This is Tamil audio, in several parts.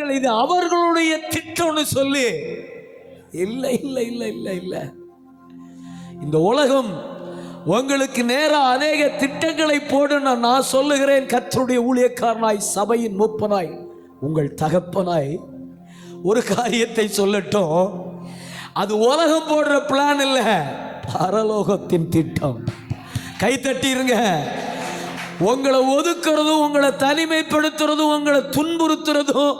நினைக்கிறார்கள் இது அவர்களுடைய திட்டம்னு சொல்லி. இல்லை இல்லை இல்லை இல்லை இல்லை. இந்த உலகம் உங்களுக்கு நேராக அநேக திட்டங்களை போடுன்னு நான் சொல்லுகிறேன். கர்த்தருடைய ஊழியக்காரனாய், சபையின் மூப்பனாய், உங்கள் தகப்பனாய் ஒரு காரியத்தை சொல்லட்டும். அது உலகம் போடுற பிளான் இல்லை, பரலோகத்தின் திட்டம். கை தட்டிருங்க. உங்களை ஒதுக்குறதும், உங்களை தனிமைப்படுத்துறதும், உங்களை துன்புறுத்துறதும்,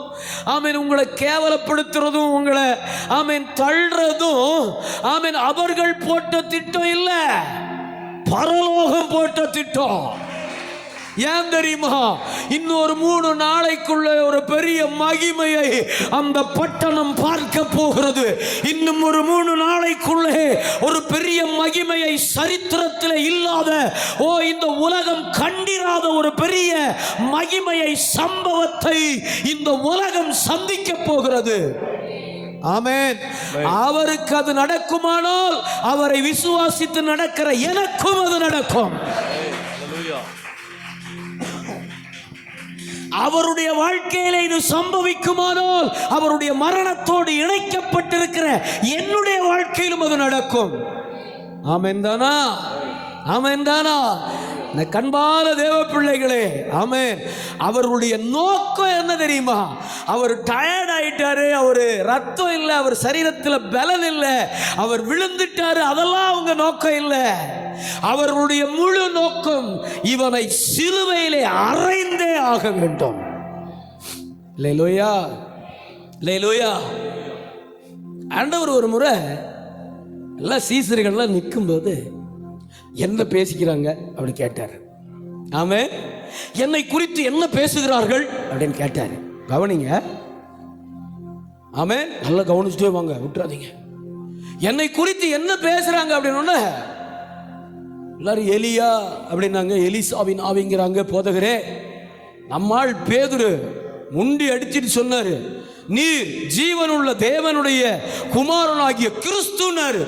ஆமீன், உங்களை கேவலப்படுத்துறதும், உங்களை ஆமீன் தள்ளுறதும், ஆமீன், அவர்கள் போட்ட திட்டம் இல்லை, பரலோகம் போட்ட திட்டம். ஏன் தெரியுமா? இன்னொரு 3 நாளைக்குள்ள ஒரு பெரிய மகிமையை அந்த பட்டணம் பார்க்க போகிறது. இன்னும் ஒரு 3 நாளைக்குள்ளே ஒரு பெரிய மகிமையை, சரித்திரத்தில் இல்லாத, இந்த உலகம் கண்டிராத ஒரு பெரிய மகிமையை, சம்பவத்தை இந்த உலகம் சந்திக்க போகிறது. ஆமென். அவருக்கு அது நடக்குமானால் அவரை விசுவாசித்து நடக்கிற எனக்கும் அது நடக்கும். அவருடைய வாழ்க்கையில இது சம்பவிக்குமானால் அவருடைய மரணத்தோடு இணைக்கப்பட்டிருக்கிற என்னுடைய வாழ்க்கையிலும் அது நடக்கும். ஆமென் தானா? ஆமென் தானா? கண்பான தேவ பிள்ளைகளே, ஆமென். அவருடைய நோக்கம் என்ன தெரியுமா? அவர் டயர்ட் ஆயிட்டாரு, அவரு ரத்தம் இல்லை, அவர் சரீரத்தில் பலன் இல்லை, அவர் விழுந்துட்டாரு, அதெல்லாம் அவங்க நோக்கம் இல்லை. அவர்களுடைய முழு நோக்கம் இவனை சிலுவையிலே அறைந்தே ஆக வேண்டும். அல்லேலூயா, அல்லேலூயா. ஆண்டவர் ஒரு முறை எல்லா சீசர்கள்லாம் நிற்கும்போது என்ன பேசிக்கிறாங்க அப்படி கேட்டார். ஆமென். என்னை குறித்து என்ன பேசுகிறார்கள் அப்படின்னு கேட்டார். கவனிங்க. ஆமென். நல்லா கவனிச்சுட்டே வாங்க, விட்டுறாதீங்க. என்னை குறித்து என்ன பேசுறாங்க அப்படின்னு எல்லாரும் எலியா அப்படின்னாங்க, எலிசாவின் ஆவிங்கிறாங்க. போதகரே, நம்மால் பேதுரு முண்டி அடிச்சிட்டு சொன்னாரு, நீர் ஜீவனுள்ள தேவனுடைய குமாரனாகிய கிறிஸ்துனாரு.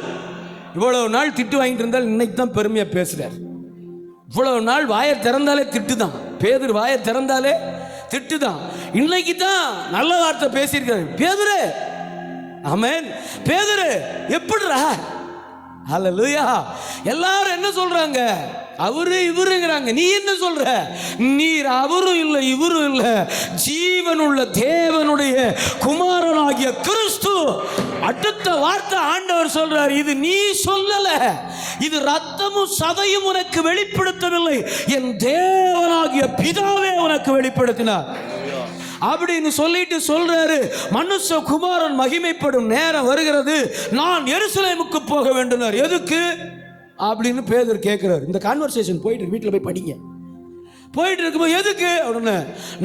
இவ்வளவு நாள் திட்டு வாங்கிட்டு இருந்தால் இன்னைக்கு தான் பெருமையா பேசுறார். இவ்வளவு நாள் வாயை திறந்தாலே திட்டு தான். பேதுரு வாயை திறந்தாலே திட்டு தான். இன்னைக்கு தான் நல்ல வார்த்தை பேசியிருக்காரு பேதுரு. ஆமென். பேதுரு எப்படிடா? ஹல்லேலூயா. எல்லாரும் என்ன சொல்றாங்க? அவரு இவருங்கிறாங்க. நீ என்ன சொல்ற? நீர் அவரும் இல்லை இவரும் இல்லை, ஜீவனுள்ள தேவனுடைய குமாரனாகிய கிறிஸ்து. அடுத்த வார்த்தை ஆண்டவர் சொல்றார், இது நீ சொல்லல, இது ரத்தமும் சதையும் உனக்கு வெளிப்படுத்தவில்லை, என் தேவனாகிய பிதாவே உனக்கு வெளிப்படுத்தினார் அப்படின்னு சொல்லிட்டு சொல்றாரு. மனுஷ குமாரன் மகிமைப்படும் நேரம் வருகிறது, நான் எருசலேமுக்கு போக வேண்டும். எதுக்கு அப்படின்னு பேதுரு கேட்கிறார். இந்த கான்வர்சேஷன் போயிட்டு வீட்டில் போய் படிங்க. போயிட்டு இருக்கும்போது எதுக்கு அப்படின்னு,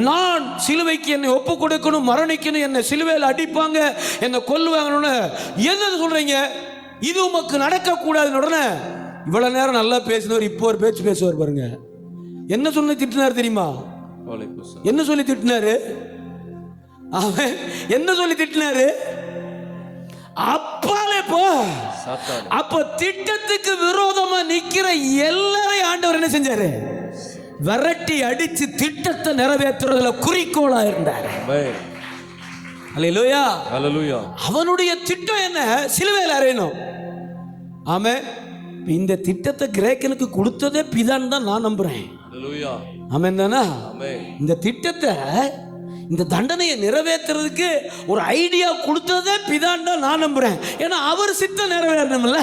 நான் சிலுவைக்கு என்னை ஒப்பு கொடுக்கணும், மரணிக்கணும், என்னை சிலுவையில் அடிப்பாங்க, என்னை கொல்லுவாங்கன்னு என்ன சொல்றீங்க? இது உமக்கு நடக்கக்கூடாதுன்னு உடனே இவ்வளவு நேரம் நல்லா பேசினவர் இப்போ ஒரு பேச்சு பேசுவார் பாருங்க. என்ன சொல்லி திட்டினார் தெரியுமா? என்ன சொல்லி திட்டினாரு? அவன் என்ன சொல்லி திட்டினாரு? அப்பாலே போ. அப்ப திட்டத்துக்கு விரோதமா நிக்கிற எல்லாரையும் ஆண்டவர் என்ன செஞ்சாரு? விரட்டி அடிச்சு திட்டத்தை நிறைவேற்றுறதுல குறிக்கோளா இருந்தார். அல்லேலூயா, அல்லேலூயா. அவனுடைய திட்டம் என்ன? சிலுவையில் அறையணும். ஆமென். இந்த திட்டத்தை கிரேக்கனுக்கு கொடுத்ததே பிதான் தான் நான் நம்புறேன். ஆமென் தானா? இந்த திட்டத்தை, இந்த தண்டனையை நிறைவேற்றுறதுக்கு ஒரு ஐடியா கொடுத்ததே பிதான் தான் நான் நம்புறேன். ஏன்னா அவர் சித்தம் நிறைவேறணும்ல.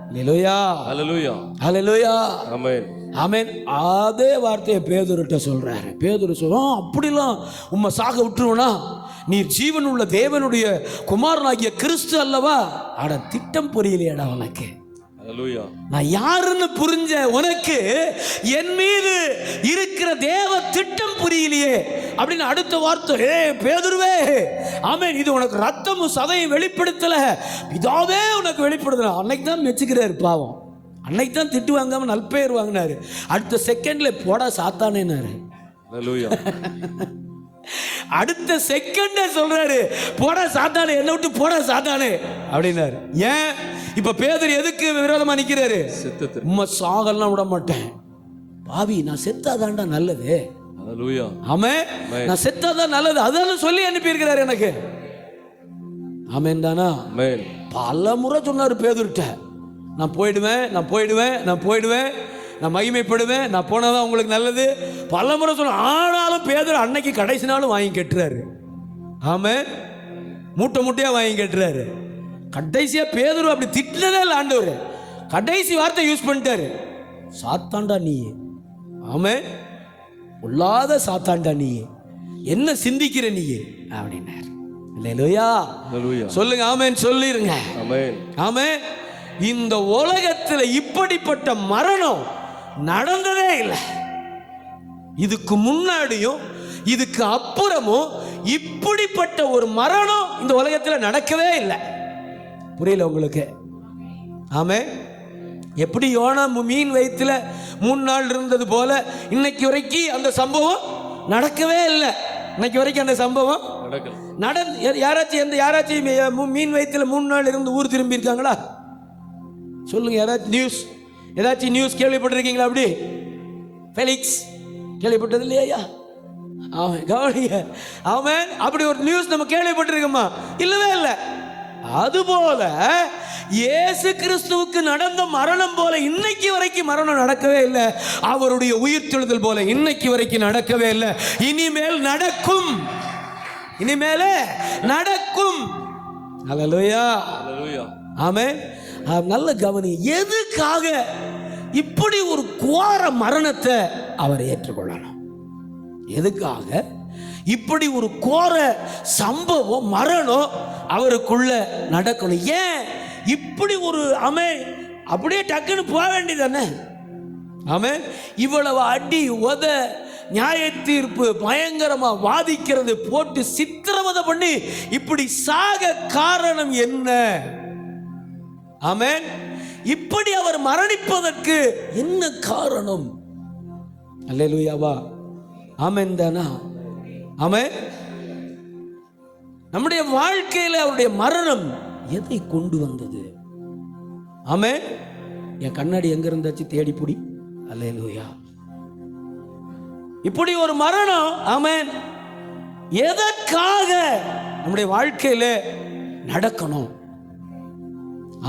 அல்லேலூயா, அல்லேலூயா, அல்லேலூயா. ஆமென், ஆமென். அதே வார்த்தையை பேதுருட்ட சொல்றாரு. பேதுரு சொல்றோம், அப்படிலாம் உம்மை சாக விட்டுருவனா? நீர் ஜீவன் உள்ள தேவனுடைய குமாரனாகிய கிறிஸ்து அல்லவா? அட திட்டம் புரியலையடா உனக்கு. நான் யாருன்னு புரிஞ்ச உனக்கு என் மீது இருக்கிற தேவ திட்டம் புரியலையே அப்படின்னு அடுத்த வார்த்தை, பேதுருவே, ஆமென், இது உனக்கு ரத்தமும் சதையும் வெளிப்படுத்தல, பிதாவே உனக்கு வெளிப்படுத்தல. அன்னைக்கு தான் மெச்சுக்கிறாரு பாவம். அன்னைக்கு தான் திட்டு வாங்காம நல்பெயர் வாங்கினாரு. அடுத்த செகண்ட்ல போடா சாத்தானேனாரு. அடுத்த செகண்ட் சொல்றாரு, போடா சாத்தானே, என்ன விட்டு போடா சாத்தானே அப்படின்னாரு. ஏன் இப்ப பேதுரு எதுக்கு விரோதமா நிக்கிறாரு? உம்மை சாகலாம் விட மாட்டேன் பாவி, நான் செத்தாதான்டா நல்லது. ஆமென். நான் செத்தாதான் நல்லது, அதான் சொல்லி அனுப்பி இருக்கிறார் எனக்கு. ஆமென் தானா? பல முறை சொன்னார் பேதுருட்ட, நான் போயிடுவேன், நான் போயிடுவேன், நான் போயிடுவேன், நான் மகிமைப்படுவேன், நான் போனதான் உங்களுக்கு நல்லது, பல முறை சொன்ன. ஆனாலும் பேதுரு அன்னைக்கு கடைசி நாளும் வாங்கி கட்டுறாரு. ஆமென். மூட்டை மூட்டையா வாங்கி கட்டுறாரு. கடைசியா பேதுரு அப்படி திட்டினதே இல்லை ஆண்டவர். கடைசி வார்த்தை யூஸ் பண்ணிட்டாரு, சாத்தாண்டா நீ. ஆமென். உள்ளாத சாத்தாண்டா நீ, என்ன சிந்திக்கிற நீ அப்படின்னாரு. அல்லேலூயா சொல்லுங்க. ஆமென் சொல்லிருங்க. ஆமென். இந்த உலகத்தில் இப்படிப்பட்ட மரணம் நடந்ததே இல்லை. இதுக்கு முன்னாடியும் இதுக்கு அப்புறமும் இப்படிப்பட்ட ஒரு மரணம் இந்த உலகத்தில் நடக்கவே இல்லை. புரியல உங்களுக்கு? ஆமென். எப்படி யோனா மீன் வயிற்றுல 3 நாள் இருந்தது போல இன்னைக்கு வரைக்கும் அந்த சம்பவம் நடக்கவே இல்லை. இன்னைக்கு வரைக்கும் அந்த சம்பவம் யாராச்சும் மீன் வயிற்றுல 3 நாள் இருந்து ஊர் திரும்பி இருக்காங்களா? சொல்லுங்க. ஏதாச்சும் நியூஸ் கேள்விப்பட்டிருக்கீங்களா? அப்படி ஃபெலிக்ஸ் கேள்விப்பட்டது இல்லையா? ஆமாம், கவனிங்க. ஆமாம், அப்படி ஒரு நியூஸ் நம்ம கேள்விப்பட்டிருக்கோமா? இல்லவே இல்லை. அதுபோல இயேசு கிறிஸ்துவுக்கு நடந்த மரணம் போல இன்னைக்கு வரைக்கும் மரணம் நடக்கவே இல்லை. அவருடைய உயிர்த்தெழுதல் போல இன்னைக்கு வரைக்கும் நடக்கவே இல்லை. இனிமேல் நடக்கும், இனிமேலே நடக்கும். அல்லேலூயா. ஆமென். நல்ல கவனி. எதுக்காக இப்படி ஒரு கோர மரணத்தை அவர் ஏற்றுக்கொள்ளணும்? எதுக்காக இப்படி ஒரு கோர சம்பவம் மரணம் அவருக்குள்ள நடக்கணும்? ஏன் இப்படி ஒரு அப்படியே டக்குன்னு போக வேண்டியதானே? ஆமென். இவ்வளவு அடி உத நியாய தீர்ப்பு பயங்கரமா வாதிக்கிறது போட்டு சித்திரவதை பண்ணி இப்படி சாக காரணம் என்ன? ஆமென். இப்படி அவர் மரணிப்பதற்கு என்ன காரணம்? அல்லேலூயாவா? ஆமென் தானா? ஆமென். நம்முடைய வாழ்க்கையில் அவருடைய மரணம் எதை கொண்டு வந்தது? ஆமென். என் கண்ணாடி எங்க இருந்தாச்சு தேடி புடி. அல்லேலூயா. இப்படி ஒரு மரணம் ஆமென் எதற்காக நம்முடைய வாழ்க்கையில் நடக்கணும்?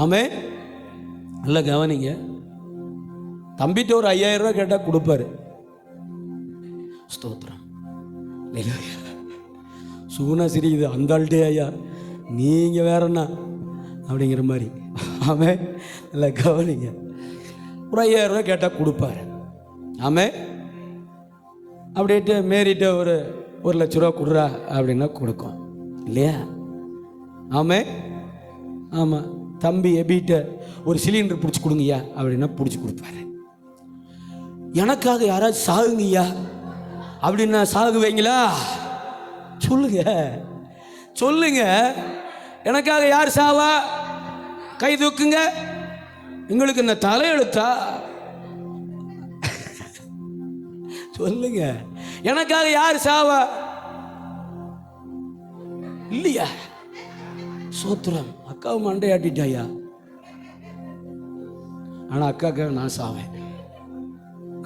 ஆமென். நல்ல கவனிங்க. தம்பிட்டு ஒரு 5000 ரூபாய் கேட்டால் கொடுப்பாரு. ஸ்தோத்திரம். சூனா சிரிக்குது, அந்த ஆள்டே ஐயா நீங்க வேறண்ணா அப்படிங்கிற மாதிரி. ஆமென். நல்ல கவனிங்க. ஒரு 5000 ரூபாய் கேட்டால் கொடுப்பாரு. ஆமென். அப்படின்ட்டு மேரிட்ட ஒரு 1,00,000 ரூபா கொடுறா அப்படின்னா கொடுக்கும் இல்லையா? ஆமென். ஆமாம். தம்பி எபிட்ட ஒரு சிலிண்டர் பிடிச்சி கொடுங்கய்யா அப்படின்னா பிடிச்சி கொடுப்பாரு. எனக்காக யாராச்சும் சாகுங்கய்யா அப்படின்னா சாகுவீங்களா? சொல்லுங்க, சொல்லுங்க. எனக்காக யார் சாவா? கை தூக்குங்க. உங்களுக்கு என்ன தலையெழுத்தா? சொல்லுங்க. எனக்காக யார் சாவா? இல்லையா? சோத்திரம். அக்காவை மண்டையாட்டிட்டாயா? ஆனா அக்காக்காக நான் சாவேன்,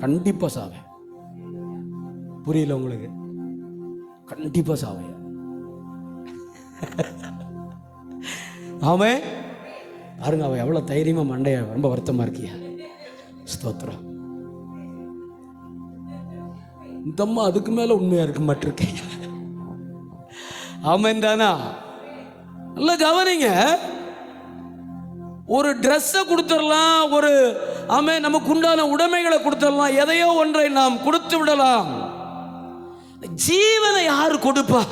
கண்டிப்பா சாவேன். புரியல உங்களுக்கு? கண்டிப்பா சாவேன். ஆமென். பாருங்க, அவ எவ்வளவு தைரியமா மண்டைய. ரொம்ப வருத்தமா இருக்கியா? ஸ்தோத்திரம். இந்த அம்மா அதுக்கு மேல உண்மையா இருக்க மாட்டிருக்கேன். ஆமென் தானா? நல்ல கவனிங்க. ஒரு ட்ரெஸ்ஸை கொடுத்துடலாம், ஒரு நமக்கு உண்டான உடைமைகளை கொடுத்துடலாம், எதையோ ஒன்றை நாம் கொடுத்து விடலாம். ஜீவனை யாரு கொடுப்பா?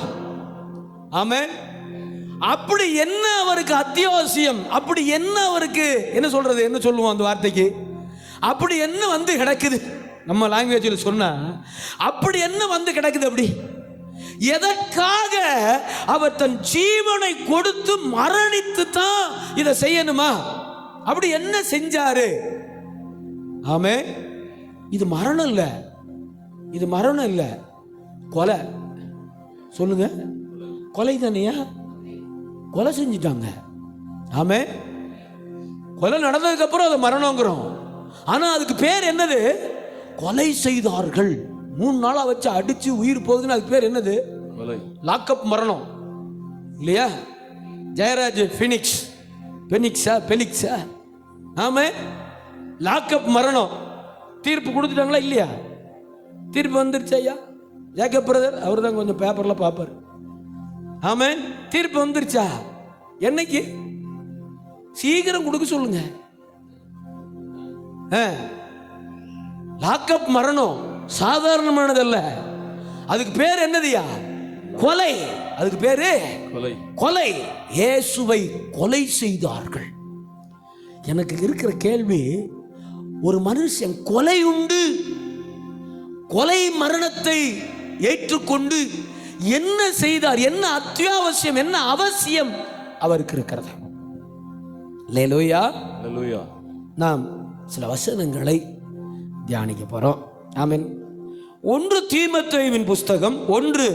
ஆமென். அப்படி என்ன அவருக்கு அத்தியாவசியம்? அப்படி என்ன அவருக்கு என்ன சொல்றது? என்ன சொல்லுவோம் அந்த வார்த்தைக்கு? அப்படி என்ன வந்து கிடக்குது? நம்ம லாங்குவேஜில் சொன்னா அப்படி என்ன வந்து கிடக்குது? அப்படி எதற்காக அவர் தன் ஜீவனை கொடுத்து மரணித்து தான் இதை செய்யணுமா? அப்படி என்ன செஞ்சாரு? ஆமென். இது மரணம் இல்ல, இது மரணம் இல்ல, கொலை. சொல்லுங்க, கொலை தானையா? கொலை செஞ்சிட்டாங்க. ஆமென். கொலை நடந்ததுக்கு அப்புறம் அது மரணங்கிறோம். ஆனா அதுக்கு பேர் என்னது? கொலை செய்தார்கள் 3 நாளா வச்சு அடிச்சு உயிர் போகுதுன்னு அதுக்கு பேர் என்னது? லாக்அப் மரணம் இல்லையா? ஜெயராஜ் பெனிக்ஸா ஆமா, லாக்அப் மரணம். தீர்ப்பு கொடுத்துட்டாங்களா இல்லையா? தீர்ப்பு வந்துருச்சு ஐயா. ஜேக்கப் பிரதர் அவர் தான் கொஞ்சம் பேப்பர்ல பார்ப்பார். ஆமா, தீர்ப்பு வந்துருச்சா? என்னைக்கு? சீக்கிரம் கொடுக்க சொல்லுங்க. லாக்அப் மரணம் சாதாரணமானதல்ல. அதுக்கு பேர் என்னதுயா? கொலை. அதுக்கு பேரு கொலை. இயேசுவை கொலை செய்தார்கள். எனக்கு இருக்கிற கேள்வி, ஒரு மனுஷன் கொலை உண்டு கொலை மரணத்தை ஏற்றுக்கொண்டு என்ன செய்தார்? என்ன அத்தியாவசியம், என்ன அவசியம் அவருக்கு இருக்கிறது? அல்லேலூயா. நாம் சில வசனங்களை தியானிக்க போறோம். ஆமென். 1 தீமோத்தேயுவின் புஸ்தகம் 1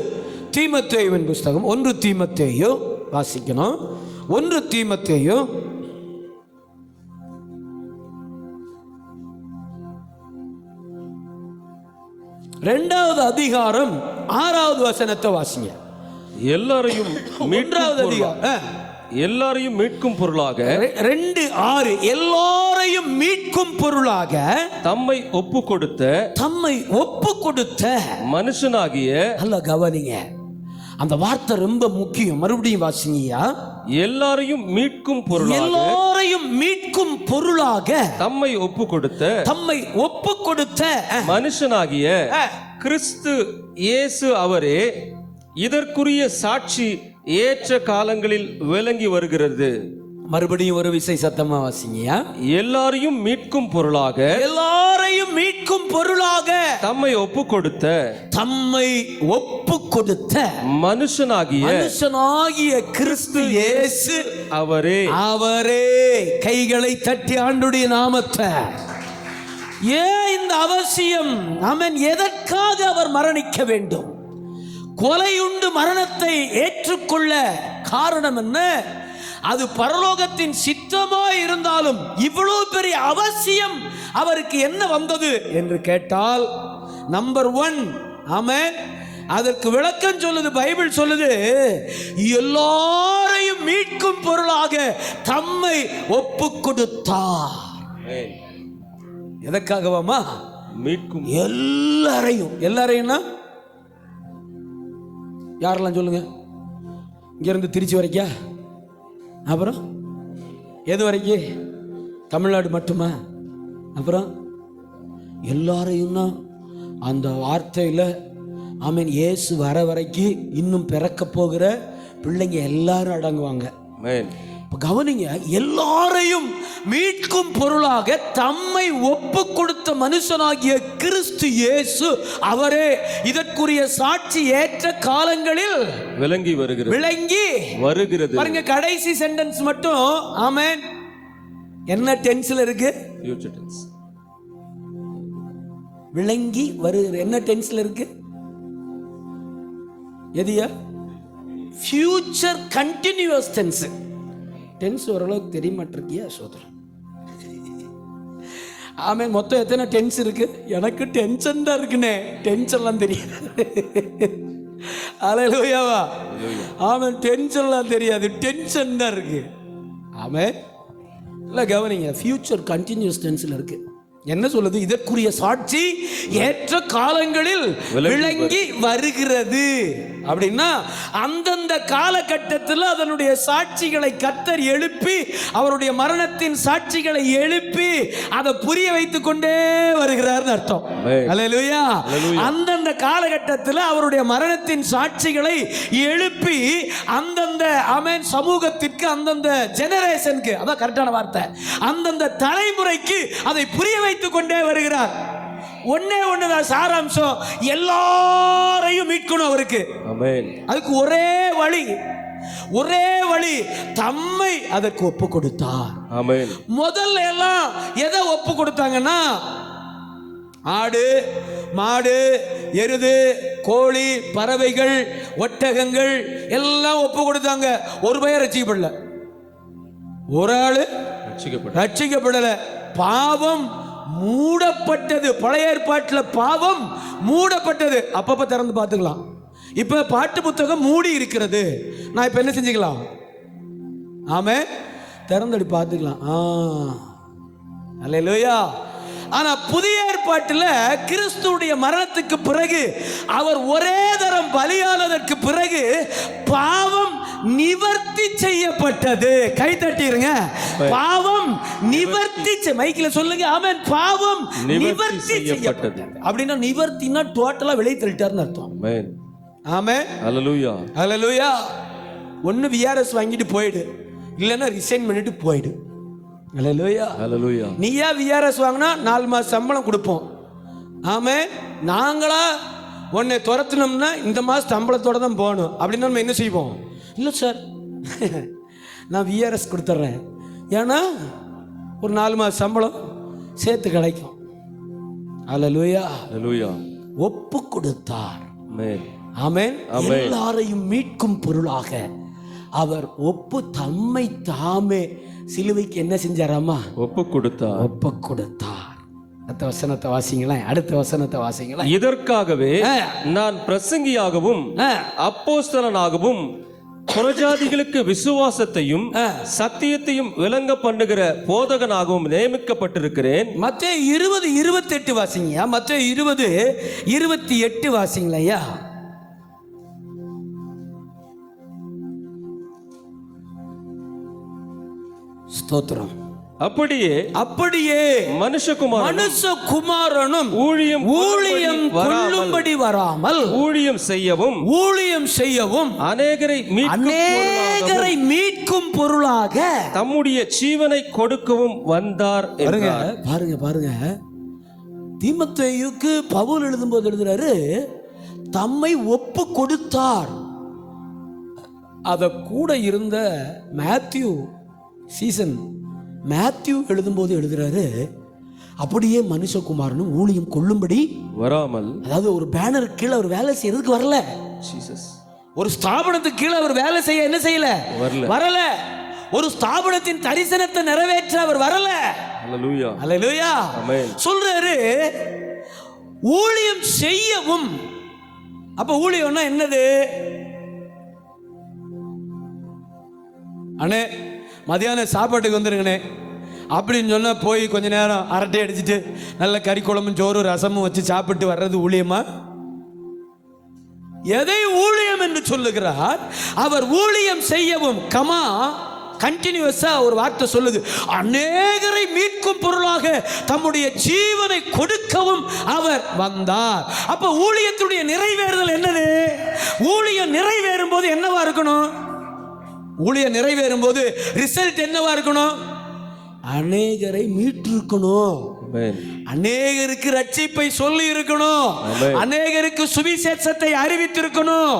தீமோத்தேயு வாசிக்கணும். 1 தீமோத்தேயு 2வது அதிகாரம் 6வது வசனத்தை வாசிங்க. எல்லாரையும் 1வது அதிகாரம் எல்லாரையும் மீட்கும் பொருளாக 2:6 எல்லாரையும் மீட்கும் பொருளாக தம்மை ஒப்பு கொடுத்த மனுஷனாகிய. அல்ல, கவனிங்க, அந்த வார்த்தை ரொம்ப முக்கியம். மறுபடியும் வாசிங்கயா. எல்லாரையும் மீட்கும் பொருளாக தம்மை ஒப்பு கொடுத்த மனுஷனாகிய கிறிஸ்து இயேசு அவரே இதற்குரிய சாட்சி ஏற்ற காலங்களில் விளங்கி வருகிறது. மறுபடியும் ஒரு விசை சத்தமா வாசிங்கயா. எல்லாரையும் மீட்கும் பொருளாக தம்மை ஒப்பு கொடுத்த மனுஷனாகிய கிறிஸ்து இயேசு அவரே. கைகளை தட்டி ஆண்டுடைய நாமத்தை. ஏன் இந்த அவசியம்? ஆமென். எதற்காக அவர் மரணிக்க வேண்டும்? கொலையுண்டு மரணத்தை ஏற்றுக்கொள்ள காரணம் என்ன? அது பரலோகத்தின் சித்தமாய் இருந்தாலும் இவ்வளவு பெரிய அவசியம் அவருக்கு என்ன வந்தது என்று கேட்டால், நம்பர் 1, ஆமென், அதற்கு விளக்கம் சொல்லுது. பைபிள் சொல்லுது, எல்லாரையும் மீட்கும் பொருளாக தம்மை ஒப்பு கொடுத்தார். எதற்காகவாமா? மீட்கும் எல்லாரையும் யாரெல்லாம் சொல்லுங்க? இங்க இருந்து திருச்சி வரைக்கும், அப்புறம் எது வரைக்கும்? தமிழ்நாடு மட்டுமா? அப்புறம் எல்லாரையும் தான் அந்த வார்த்தையில். ஆமீன். இயேசு வர வரைக்கும் இன்னும் பிறக்க போகிற பிள்ளைங்க எல்லாரும் அடங்குவாங்க. இப்போ கவனிங்க, எல்லாரையும் மீட்கும் பொருளாக தம்மை ஒப்பு கொடுத்த மனுஷனாகிய கிறிஸ்து இயேசு அவரே இதற்குரிய சாட்சி ஏற்ற காலங்களில் விளங்கி வருகிறது. பாருங்க, கடைசி சென்டென்ஸ் மட்டும். ஆமென். என்ன டென்ஸ்ல இருக்கு? Future tense. விளங்கி வருகிறது என்ன டென்ஸ்ல இருக்கு? எதியா? Future continuous tense. டென்ஸ் ஓரளவுக்கு தெரிய மாட்டிருக்கியா சோதரன்? ஆமென். மொத்தம் எத்தனை டென்ஸ் இருக்கு? எனக்கு டென்ஷன் தான் இருக்குனே, டென்ஷன்லாம் தெரியாது. அல்லேலூயாவா. ஆமென். டென்ஷன்லாம் தெரியாது, டென்ஷன் தான் இருக்கு. ஆமென். இல்லை, கவனிங்க, ஃபியூச்சர் கண்டினியூஸ் டென்ஸ்ல இருக்கு. என்ன சொல்லுது? இதற்குரிய சாட்சி ஏற்ற காலங்களில் விளங்கி வருகிறது. அப்படின்னா அந்தந்த காலகட்டத்தில் அதனுடைய சாட்சிகளை கர்த்தர் எழுப்பி, அவருடைய மரணத்தின் சாட்சிகளை எழுப்பி அதை புரிய வைத்துக் கொண்டே வருகிறார் அர்த்தம். அல்லேலூயா. அந்தந்த காலகட்டத்தில் அவருடைய மரணத்தின் சாட்சிகளை எழுப்பி அந்தந்த ஆமென் சமூகத்திற்கு, அந்தந்த ஜெனரேஷனுக்கு, அதான் கரெக்டான வார்த்தை, அந்தந்த தலைமுறைக்கு அதை புரிய வைத்துக் கொண்டே வருகிறார். ஒண்ணுதான் சாராம்சம், எல்லாரையும் மீட்கணும் அவருக்கு. அதுக்கு ஒரே வழி, தம்மை அதற்கு ஒப்பு கொடுத்தார். முதல்ல எல்லாம் எதை ஒப்பு கொடுத்தாங்கன்னா, ஆடு, மாடு, எருது, கோழி, பறவைகள், ஒட்டகங்கள் எல்லாம் ஒப்பு கொடுத்தாங்க. ஒரு பையன் ரட்சிக்கப்படல, ஒரு ஆளு ரட்சிக்கப்படல. பாவம் மூடப்பட்டது. பழைய ஏற்பாட்டில் பாவம் மூடப்பட்டது, அப்பப்ப திறந்து பார்த்துக்கலாம். இப்ப பாட்டு புத்தகம் மூடி இருக்கிறது, நான் இப்ப என்ன செஞ்சுக்கலாம்? ஆமே, திறந்தடி பார்த்துக்கலாம். அல்லேலூயா. ஆனா புதிய ஏற்பாட்டில் கிறிஸ்துவுடைய மரணத்துக்கு பிறகு, அவர் ஒரே தரம் பலியானதற்கு பிறகு பாவம் நிவர்த்தி செய்யப்பட்டது. கை தட்டிருங்க. பாவம் நிவர்த்தி, மைக்கில் சொல்லுங்க ஆமென். பாவம் நிவர்த்தி செய்யப்பட்டது. அப்படின்னா நிவர்த்தினா டோட்டலா வெளியே தள்ளிட்டாருன்னு அர்த்தம். ஆமென். ஆமென். ஹல்லேலூயா. ஹல்லேலூயா. ஒன்னு விஆர்எஸ் வாங்கிட்டு போயிடு, இல்லைன்னா ரிசைன் பண்ணிட்டு போயிடு. ஹல்லேலூயா. ஹல்லேலூயா. நீயா விஆர்எஸ் வாங்கினா 4 மாசம் சம்பளம் கொடுப்போம். ஆமென். நாங்களா உன்னை துரத்துனோம்னா இந்த மாதம் சம்பளத்தோட தான் போகணும் அப்படின்னா நம்ம என்ன செய்வோம்? இல்லை சார், நான் விஆர்எஸ் கொடுத்துட்றேன், ஏன்னா ஒரு 4 மாதம் சம்பளம் சேர்த்து கிடைக்கும். ஹல்லேலூயா. ஹல்லேலூயா. ஒப்பு கொடுத்தார். ஆமென். ஆமென். எல்லாரையும் மீட்கும் பொருளாக அவர் தம்மை தாமே சிலுவைக்கு என்ன செஞ்சாராமா? ஒப்பு கொடுத்தார். அடுத்த வசனத்தை வாசிங்களேன். அடுத்த வசனத்தை வாசிங்களேன். இதற்காகவே நான் பிரசங்கியாகவும் அப்போஸ்தலனாகவும் புறஜாதிகளுக்கு விசுவாசத்தையும் சத்தியத்தையும் விளங்க பண்ணுகிற போதகனாகவும் நியமிக்கப்பட்டிருக்கிறேன். மத்தேயு 20:28 வாசிங்க. மத்தேயு 20:28 வாசிங்களையா. ஸ்தோத்திரம். அப்படியே மனுஷகுமாரனும் ஊழியம் கொள்ளும்படி வராமல் ஊழியம் செய்யவும் அநேகரை மீட்கும் பொருளாக தம்முடைய ஜீவனை கொடுக்கவும் வந்தார். பாருங்க. தீமோத்தேயுக்கு பவுல் எழுதும்போது எழுதுறாரு, தம்மை ஒப்பு கொடுத்தார். அத கூட இருந்த மேத்யூ எழுதும்போது எழுதுறாரு, அப்படியே மனுஷகுமாரனும் ஊழியம் கொள்ளும்படி வராமல். அதாவது ஒரு பேனர் கீழே அவர் வேலை செய்யறதுக்கு வரல. ஒரு ஸ்தாபனத்துக்கு கீழே அவர் வேலை செய்ய என்ன செய்யல? வரல. ஒரு ஸ்தாபனத்தின் தரிசனத்தை நிறைவேற்ற அவர் வரல. ஹல்லேலூயா. ஹல்லேலூயா. ஆமென். சொல்றாரு ஊழியம் செய்யவும். அப்ப ஊழியம்னா என்னது? அண்ணே மதியானம் சாப்பாட்டுக்கு வந்துருங்கண்ணே அப்படின்னு சொன்னால் போய் கொஞ்ச நேரம் அரட்டை அடிச்சுட்டு நல்ல கறி குழம்பும் சோறு ரசமும் வச்சு சாப்பிட்டு வர்றது ஊழியமா? எதை ஊழியம் என்று சொல்லுகிறார்? அவர் ஊழியம் செய்யவும் கண்டினியூஸா ஒரு வார்த்தை சொல்லுது, அநேகரை மீட்கும் பொருளாக தம்முடைய ஜீவனை கொடுக்கவும் அவர் வந்தார். அப்ப ஊழியத்துடைய நிறைவேறுதல் என்னது? ஊழியம் நிறைவேறும் போது என்னவா இருக்கணும்? ஊழியம் நிறைவேறும் போது ரிசல்ட் என்னவா இருக்கணும்? அநேகரை மீட்டிருக்கணும், அநேகருக்கு ரட்சிப்பை சொல்லி இருக்கணும், அநேகருக்கு சுவிசேஷத்தை அறிவித்திருக்கணும்.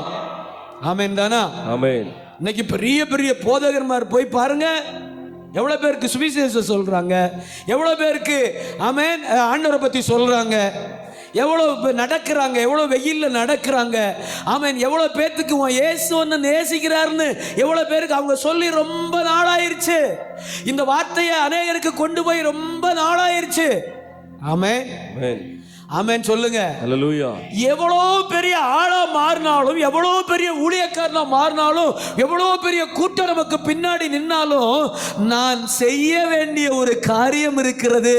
ஆமென் தானா? ஆமென். இன்னைக்கு பெரிய பெரிய போதகர்மார் போய் பாருங்க, எவ்வளவு பேருக்கு சுவிசேஷம் சொல்றாங்க, எவ்வளவு பேருக்கு ஆமென் ஆண்டவரை பத்தி சொல்றாங்க, எவ்வளவு நடக்கிறாங்க, எவ்வளவு வெயில்ல நடக்கிறாங்க. ஆமென். எவ்வளவு பேருக்கு இயேசுன்னு நேசிக்கிறாருன்னு எவ்வளவு பேருக்கு அவங்க சொல்லி ரொம்ப நாளாயிருச்சு. இந்த வார்த்தையை அநேகருக்கு கொண்டு போய் ரொம்ப நாளாயிருச்சு. ஆமென். ஆமென் சொல்லுங்க. ஹல்லேலூயா. எவ்வளோ பெரிய ஆளா மாறினாலும், எவ்வளோ பெரிய ஊழியக்காரனா மாறினாலும், எவ்வளோ பெரிய கூட்டம் நமக்கு பின்னாடி நின்னாலும், நான் செய்ய வேண்டிய ஒரு காரியம் இருக்கிறது.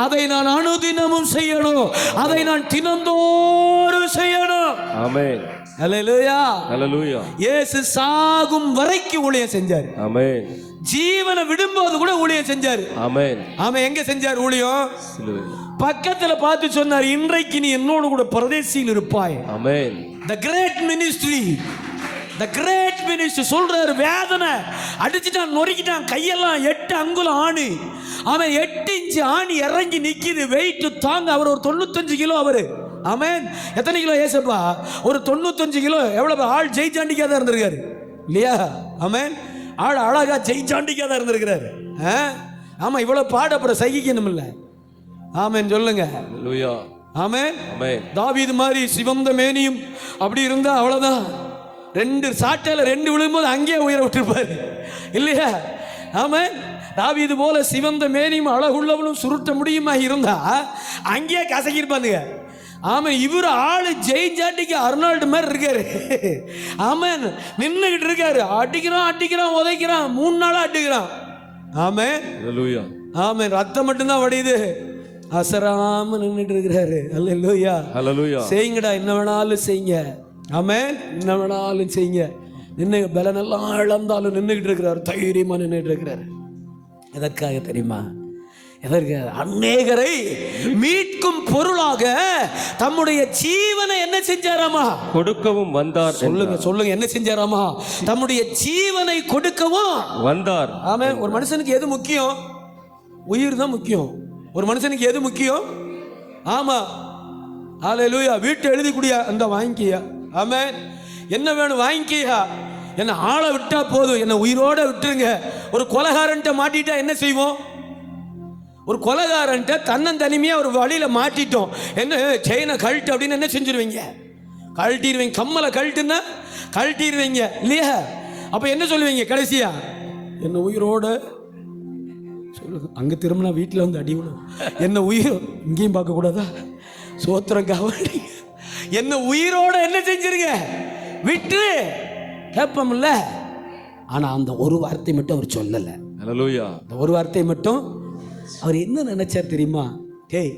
அதை நான் அனுதினமும் செய்யணும், அதை நான் தினந்தோறும் செய்யணும். ஆமென். ஹல்லேலூயா. ஹல்லேலூயா. இயேசு சாகும் வரைக்கும் ஊழியம் செஞ்சார். ஆமென். ஜீவனை விடும்போது கூட ஊழியம் செஞ்சார். ஆமென். ஆமென். எங்க செஞ்சார் ஊழியம்? சிலுவையில். பக்கத்துல பார்த்து சொன்னார், இன்றைக்கு நீ என்னோடு கூட பரதேசியில் இருப்பாய். ஆமென். The great ministry, the great ministry சொல்றாரு. வேதனை அடிச்சுட்டான், நொறுக்கிட்டான், கையெல்லாம் 8 அங்குலம் ஆணி. அவன் 8 இன்ச்சு ஆணி இறங்கி நிக்குது, வெயிட் தாங்க. அவர் ஒரு 95 கிலோ அவரு. ஆமென். எத்தனை கிலோ ஏசப்பா? ஒரு 95 கிலோ. எவ்வளவு ஆள் ஜெயிச்சாண்டிக்கா தான் இருந்திருக்காரு இல்லையா? ஆமென். ஆள் அழகா ஜெயிச்சாண்டிக்கா தான் இருந்திருக்கிறாரு. ஆமா, இவ்வளவு பாடு அப்புறம் சகிக்கணும் இல்ல? ஆமென் சொல்லுங்க. ஹல்லேலூயா. ஆமென். ஆமென். தாவீது மாதிரி சிவந்த மேனியும் அப்படி இருந்தா அவ்வளவுதான். 2 சாட்டையில 2 விழும்போது அங்கேயே உயிரை விட்டுருப்பாரு இல்லையா? ஆமென். தாவீது போல சிவந்த மேனியும் அழகுள்ளவனும் சுருட்ட முடியுமா இருந்தா அங்கேயே கசக்கிருப்பானுங்க. ஆமாம், இவர் ஆளு ஜெயிஞ்சாட்டிக்கு அர்னால்டு மாதிரி இருக்காரு. ஆமாம், நின்றுகிட்டு இருக்காரு, அடிக்கிறான் உதைக்கிறான், 3 நாளா அடிக்கிறான். ஆமாம் ஆமாம், ரத்தம் மட்டும்தான் வடியுது, அசராம நின்றுட்டு இருக்கிறாரு. அல்லேலூயா அல்லேலூயா. செய்யுங்கடா, என்ன வேணாலும் செய்யுங்க. ஆமென், என்ன வேணாலும் செய்யுங்க. நின்று பலனெல்லாம் இழந்தாலும் நின்றுகிட்டு இருக்கிறார், தைரியமா நின்றுட்டு இருக்கிறாரு. எதற்காக தெரியுமா? எதற்கு? அநேகரை மீட்கும் பொருளாக தம்முடைய ஜீவனை என்ன செஞ்சாராமா? கொடுக்கவும் வந்தார். சொல்லுங்க என்ன செஞ்சாராமா? தம்முடைய ஜீவனை கொடுக்கவும் வந்தார். ஆமா, ஒரு மனுஷனுக்கு எது முக்கியம்? உயிர் தான் முக்கியம். ஒரு மனுஷனுக்கு எது முக்கியம்? ஆமா, ஹல்லேலூயா. வீட்டை எழுதி கூடியா, அந்த வாங்கிக்கியா. ஆமா, என்ன வேணும் வாங்கிக்கியா. என்ன ஆளை விட்டா போதும், என்ன உயிரோட விட்டுருங்க. ஒரு கொலைகாரன்ட்ட மாட்டிட்டா என்ன செய்வோம்? ஒரு கொலைகாரன்ட்ட தன்னந்தனிமையாக ஒரு வழியில் மாட்டிட்டோம், என்ன செயினை கழட்டு அப்படின்னு என்ன செஞ்சிருவீங்க? கழட்டிடுவீங்க. கம்மலை கழட்டுன்னா கழட்டிடுவீங்க இல்லையா? அப்போ என்ன சொல்லுவீங்க கடைசியா? என்ன உயிரோட சொல்லுங்க. அங்கே திரும்பினா வீட்டில் வந்து அடிவிடும். என்ன உயிர் இங்கேயும் பார்க்கக்கூடாதா? சோத்திரம் காவடி, என்ன உயிரோட என்ன செஞ்சிருங்க, விட்டு கேட்போம்ல. ஆனால் அந்த ஒரு வார்த்தை மட்டும் அவர் சொல்லலை. ஹல்லேலூயா. அந்த ஒரு வார்த்தை மட்டும் அவர் என்ன நினைச்சார் தெரியுமா? டேய்,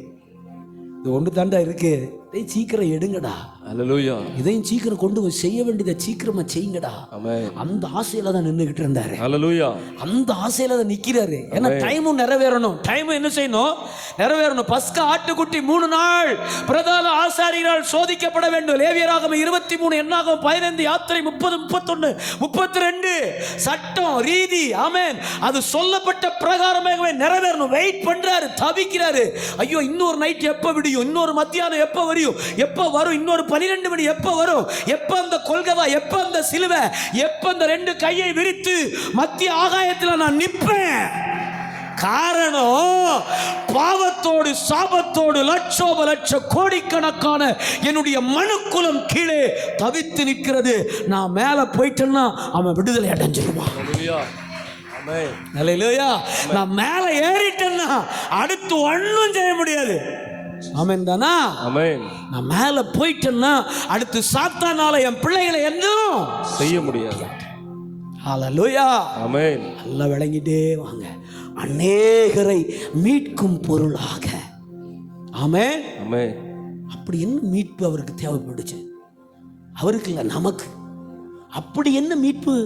இது ஒன்று தாண்டா இருக்கு, டேய் சீக்கிரம் எடுங்கடா. ஹல்லேலூயா. இதையும் சீக்கிரம் கொண்டு போய் செய்ய வேண்டியதை சீக்கிரமா செய்யுங்கடா. அந்த ஆசையில தான் நின்றுகிட்டு இருந்தாரு. ஹல்லேலூயா. அந்த ஆசையில தான் நிக்கிறாரு. ஏன்னா டைமும் நிறைவேறணும். டைமும் என்ன செய்யணும்? நிறைவேறணும். பஸ்கா ஆட்டுக்குட்டி 3 நாள் பிரதான ஆசாரியரால் சோதிக்கப்பட வேண்டும். லேவியராகமம் 23, என்னாகும் 15, யாத்திரை 30, 31, 32 சட்டம் ரீதி. ஆமென். அது சொல்லப்பட்ட பிரகாரமாகவே நிறைவேறணும். வெயிட் பண்றாரு, தவிக்கிறாரு. ஐயோ, இன்னொரு நைட் எப்ப விடியும்? இன்னொரு மத்தியானம் எப்ப வரும்? எப்ப வரும்? இன்னொரு 12 மணி எப்ப வரும்? எப்ப அந்த கொல்கவா, எப்ப அந்த சிலுவை, எப்ப அந்த 2 கையை விரித்து மத்திய ஆகாயத்தில் நான் நிற்பேன்? காரணம், பாவத்தோடு சாபத்தோடு லட்சோப லட்ச கோடிக்கணக்கான என்னுடைய மனுக்குலம் கீழே தவித்து நிற்கிறது. நான் மேல போயிட்டேன்னா அவன் விடுதலை அடைஞ்சிருவான். அல்லேலூயா. நான் மேல ஏறிட்டேன்னா அடுத்து ஒன்றும் செய்ய முடியாது. ஆமென் தானா? ஆமென். நான் மேல போயிட்டேன்னா அடுத்து சாத்தானால என் பிள்ளைகளை எதுவும் செய்ய முடியாது. ஹல்லேலூயா. ஆமென். நல்லா விளங்கிட்டே வாங்க. அநேகரை மீட்கும் பொருளாக. ஆமென் ஆமென். அப்படி என்ன மீட்பு அவருக்கு தேவைப்படுச்சு? அவருக்கு இல்லை, நமக்கு. அப்படி என்ன மீட்பு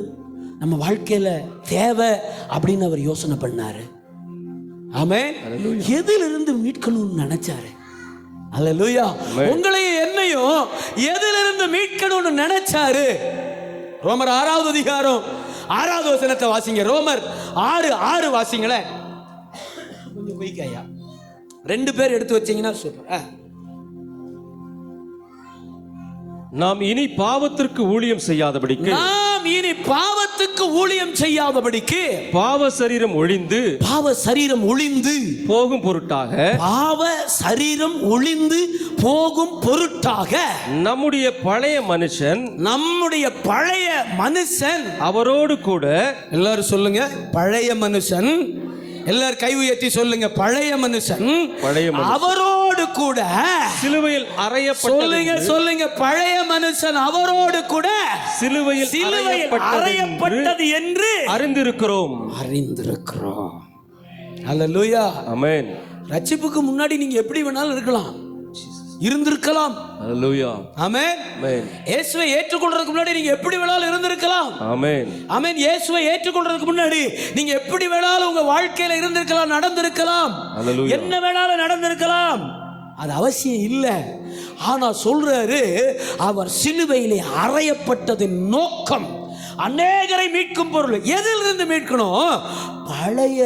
நம்ம வாழ்க்கையில தேவை அப்படின்னு அவர் யோசனை பண்ணாரு. ஆமென். எதிலிருந்து மீட்கணும்னு நினைச்சாரு? அல்லேலூயா. உங்களையும் என்னையும் எதிலிருந்து மீட்கணும்னு நினைச்சாரு? ரோமர் 6வது அதிகாரம் 6வது வசனத்தை வாசிங்க. ரோமர் 6:6 வாசிங்களேன். கொஞ்சம் குயிக்காயா, 2 பேர் எடுத்து வச்சீங்கன்னா சூப்பர். நாம் இனி பாவத்திற்கு ஊழியம் செய்யாதபடிக்கு, நாம் இனி பாவத்துக்கு ஊழியம் செய்யாதபடிக்கு பாவ சரீரம் ஒழிந்து போகும் பொருட்டாக, பாவ சரீரம் ஒழிந்து போகும் பொருட்டாக நம்முடைய பழைய மனுஷன் அவரோடு கூட, எல்லாரும் சொல்லுங்க பழைய மனுஷன், எல்லாரும் கை உயர்த்தி சொல்லுங்க பழைய மனுஷன் அவரோடு கூட சிலுவையில் சொல்லுங்க பழைய மனுஷன் அவரோடு கூட சிலுவையில் அறையப்பட்டது என்று அறிந்திருக்கிறோம். அல்லேலூயா. ஆமென். ரட்சிப்புக்கு முன்னாடி நீங்க எப்படி வேணாலும் இருந்திருக்கலாம். அல்லேலூயா. ஆமென். ஆமென். இயேசுவை ஏற்றுக்கொள்றதுக்கு முன்னாடி நீங்க எப்படி வேணாலும் இருந்திருக்கலாம். ஆமென். ஆமென். இயேசுவை ஏற்றுக்கொள்றதுக்கு முன்னாடி நீங்க எப்படி வேணாலும் உங்க வாழ்க்கையில இருந்திருக்கலாம், நடந்திருக்கலாம். அல்லேலூயா. என்ன வேணாலும் நடந்திருக்கலாம். அது அவசியம் இல்லை. ஆனா சொல்றாரு, அவர் சிலுவையிலே அறையப்பட்டதின் நோக்கம் அநேகரை மீட்கும் பொருள். எதிலிருந்து மீட்கணும்? பழைய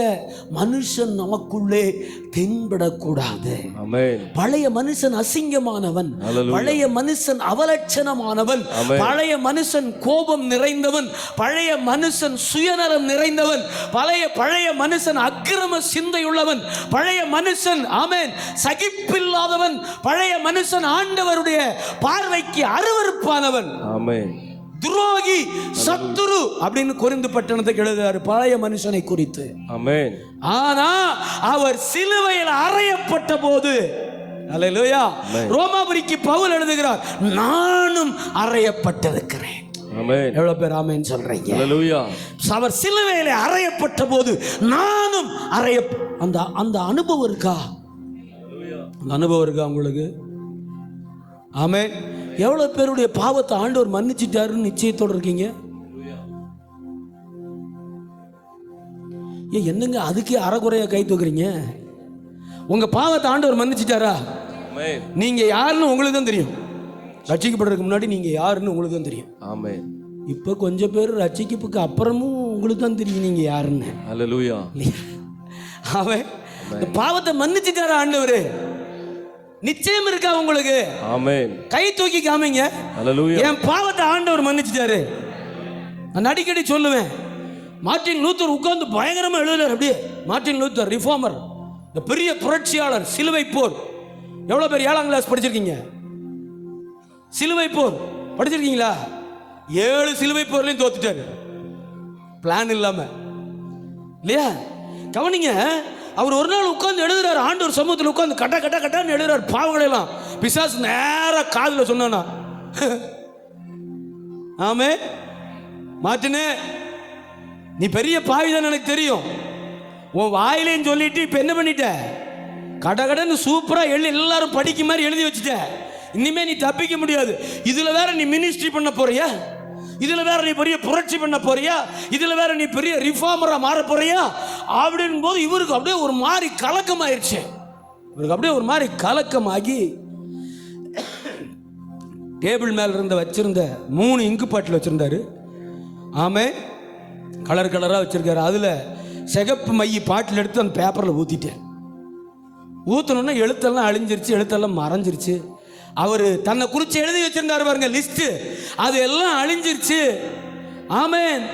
மனுஷன் நமக்குள்ளே தென்படக்கூடாது. பழைய மனுஷன் அசிங்கமானவன், பழைய மனுஷன் அவலட்சணமானவன், பழைய மனுஷன் கோபம் நிறைந்தவன், பழைய மனுஷன் சுயநலம் நிறைந்தவன், பழைய மனுஷன் அக்கிரம சிந்தையுள்ளவன், பழைய மனுஷன் ஆமென் சகிப்பில்லாதவன், பழைய மனுஷன் ஆண்டவருடைய பார்வைக்கு அருவருப்பானவன். ஆமென். துரோகி, சத்துரு அப்படின்னு கொரிந்து பட்டணத்துக்கு எழுதுறாரு பழைய மனுஷனை குறித்து. ஆமென். ஆனா அவர் சிலுவையில் அறையப்பட்ட போது, அல்லேலூயா, ரோமாபுரிக்கு பவுல் எழுதுகிறார், நானும் அறையப்பட்டிருக்கிறேன். ஆமென். எவ்வளவு பேர் ஆமென் சொல்றீங்க? ஹல்லேலூயா. அவர் சிலுவையில் அறையப்பட்ட போது நானும் அந்த அனுபவம் இருக்கா? அந்த அனுபவம் இருக்கா உங்களுக்கு? ஆமென். எவ்வளவு பேருடைய பாவத்தை ஆண்டவர் மன்னிச்சிட்டாருன்னு நிச்சயத்தோடு இருக்கீங்க? என்னங்க அதுக்கே அறகுறையா கை தூக்குறீங்க? உங்க பாவத்தை ஆண்டவர் மன்னிச்சிட்டாரா? நீங்க யாருன்னு உங்களுக்கு தான் தெரியும். ரட்சிக்கப்படுறதுக்கு முன்னாடி நீங்க யாருன்னு உங்களுக்கு தான் தெரியும். ஆமென். இப்போ கொஞ்சம் பேர் ரட்சிக்கப்புக்கு அப்புறமும் உங்களுக்கு தான் தெரியும் நீங்க யாருன்னு. ஹல்லேலூயா. அவன் இந்த பாவத்தை மன்னிச்சிட்டாரா ஆண்டவர்? நிச்சயம் இருக்கா உங்களுக்கு? ஆமென். கை தூக்கி காமிங்க. ஹல்லேலூயா. என் பாவத்தை ஆண்டவர் மன்னிச்சிட்டாரு. நான் அடிக்கடி சொல்லுவேன், மார்ட்டின் லூத்தர் உட்கார்ந்து பயங்கரமா எழுதுறாரு. அப்படியே மார்ட்டின் லூத்தர் ரிஃபார்மர், இந்த பெரிய புரட்சியாளர், சிலுவை போர். எவ்வளவு பேர் 7ஆம் கிளாஸ் படிச்சிருக்கீங்க? சிலுவை போர் படிச்சிருக்கீங்களா? 7 சிலுவை போர்லையும் தோத்துட்டாரு, பிளான் இல்லாம, இல்லையா? கவனிங்க, அவர் ஒரு நாள் உட்கார்ந்து எழுதுறாரு, ஆண்டவர் சமூகத்தில் உட்கார்ந்து கட்ட கட்ட கட்டான்னு எழுதுறாரு பாவங்களை எல்லாம். பிசாசு நேரா காதுல சொன்னானா, ஆமே மார்ட்டினே, நீ பெரிய பாவிதான் எனக்கு தெரியும், உன் வாயிலேன்னு சொல்லிட்டு இப்ப என்ன பண்ணிட்ட, கடகடன்னு சூப்பரா எல்லாரும் படிக்க மாதிரி எழுதி வச்சுட்ட, இனிமே நீ தப்பிக்க முடியாது. இதுல வேற நீ மினிஸ்ட்ரி பண்ண போறியா? இதுல வேற நீ பெரிய புரட்சி பண்ண போறியா? இதுல வேற நீ பெரிய ரிஃபார்மரா மாற போறியா? அப்படின் போது இவருக்கு அப்படியே ஒரு மாதிரி கலக்கம் ஆயிடுச்சு. இவருக்கு அப்படியே ஒரு மாதிரி கலக்கமாகி டேபிள் மேல வச்சிருந்த 3 இங்கு பாட்டில் வச்சிருந்தாரு. ஆமே, கலர் கலரா வச்சிருக்காரு. அதுல சிகப்பு மைய பாட்டில் எடுத்து அந்த பேப்பர்ல ஊத்திட்டேன். ஊத்தணும்னா எழுத்தெல்லாம் அழிஞ்சிருச்சு, எழுத்தெல்லாம் மறைஞ்சிருச்சு. அவர் தன்னை குறித்து எழுதி வச்சிருந்தாரு பாருங்க லிஸ்ட், அது எல்லாம் அழிஞ்சிருச்சு. ஆமென்.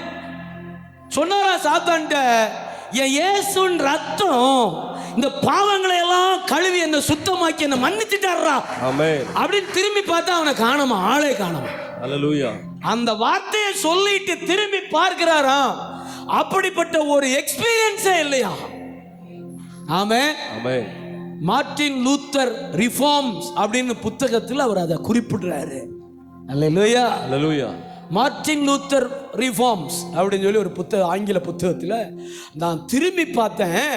சொன்னாரா சாத்தான்ட்ட, என் இயேசுவின் ரத்தம் இந்த பாவங்களை எல்லாம் கழுவி என்ன சுத்தமாக்கி என்ன மன்னிச்சிட்டாரா. ஆமென். அப்படின்னு திரும்பி பார்த்தா அவனை காணோமா, ஆளே காணோமா. ஹல்லேலூயா. அந்த வார்த்தையை சொல்லிட்டு திரும்பி பார்க்கிறாராம். அப்படிப்பட்ட ஒரு எக்ஸ்பீரியன்ஸே இல்லையா. ஆமென். ஆமென். மார்ட்டின் லூத்தர் ரிஃபார்ம்ஸ் அப்படின்னு புத்தகத்தில் அவர் அதை குறிப்பிடுறாரு. அல்லேலூயா. ஹல்லேலூயா. மார்ட்டின் லூத்தர் ரிஃபார்ம்ஸ் அப்படின்னு சொல்லி ஒரு ஆங்கில புத்தகத்தில் நான் திரும்பி பார்த்தேன்,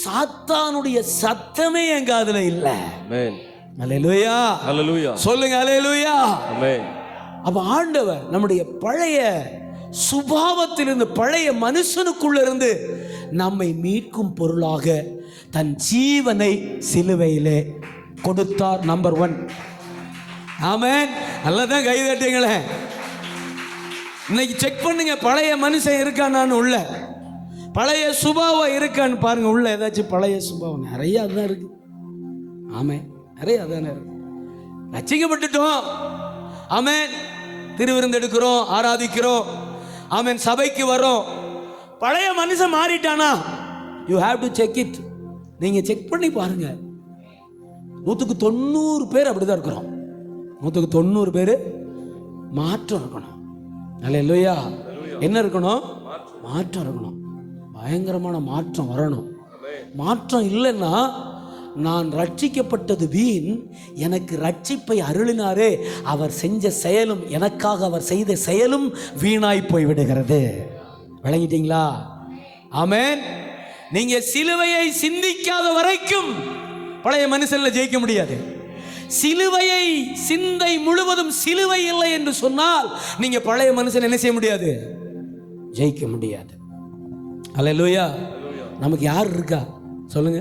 சாத்தானுடைய சத்தமே என் காதுல இல்ல. ஆமென். அல்லேலூயா. ஹல்லேலூயா. சொல்லுங்க அல்லேலூயா. ஆமென். அப்ப ஆண்டவர் நம்முடைய பழைய சுபாவத்திலிருந்து, பழைய மனுஷனுக்குள்ள இருந்து நம்மை மீட்கும் பொருளாக தன் ஜீவனை சிலுவையிலே கொடுத்தார். நம்பர் 1. ஆமென். நல்லதான் கை தட்டுங்களே. இன்னைக்கு செக் பண்ணுங்க, பழைய மனுஷன் இருக்கான்னு, உள்ள பழைய சுபாவம் இருக்கான்னு பாருங்க. உள்ள ஏதாச்சும் பழைய சுபாவம் நிறைய அதுதான் இருக்கு. ஆமென், நிறைய அதானே இருக்கு. ரட்சிக்கப்பட்டுட்டோம், ஆமென், திருவிருந்து எடுக்கிறோம், ஆராதிக்கிறோம், ஆமென், சபைக்கு வரோம். பழைய மனுஷன் மாறிட்டானா? You have to check it. நீங்க செக் பண்ணி பாருங்க. 100க்கு 90 பேர் அப்படிதான் இருக்கிறோம். 100க்கு 90 பேர் மாற்றம் இருக்கணும். அல்லேலூயா. என்ன இருக்கணும்? மாற்றம் இருக்கணும். பயங்கரமான மாற்றம் வரணும். மாற்றம் இல்லைன்னா, நான் ரட்சிக்கப்பட்டது வீண், எனக்கு ரட்சிப்பை அருளினாரே அவர் செஞ்ச செயலும், எனக்காக அவர் செய்த செயலும் வீணாய் போய் விடுகிறது. விளங்கிட்டீங்களா? ஆமென். நீங்க சிலுவையை சிந்திக்காத வரைக்கும் பழைய மனுஷன்ல ஜெயிக்க முடியாது. சிலுவையை சிந்தை முழுவதும் சிலுவை இல்லை என்று சொன்னால் நீங்க பழைய மனுஷன் என்ன செய்ய முடியாது? ஜெயிக்க முடியாது. அல்லேலூயா. நமக்கு யார் இருக்கா சொல்லுங்க?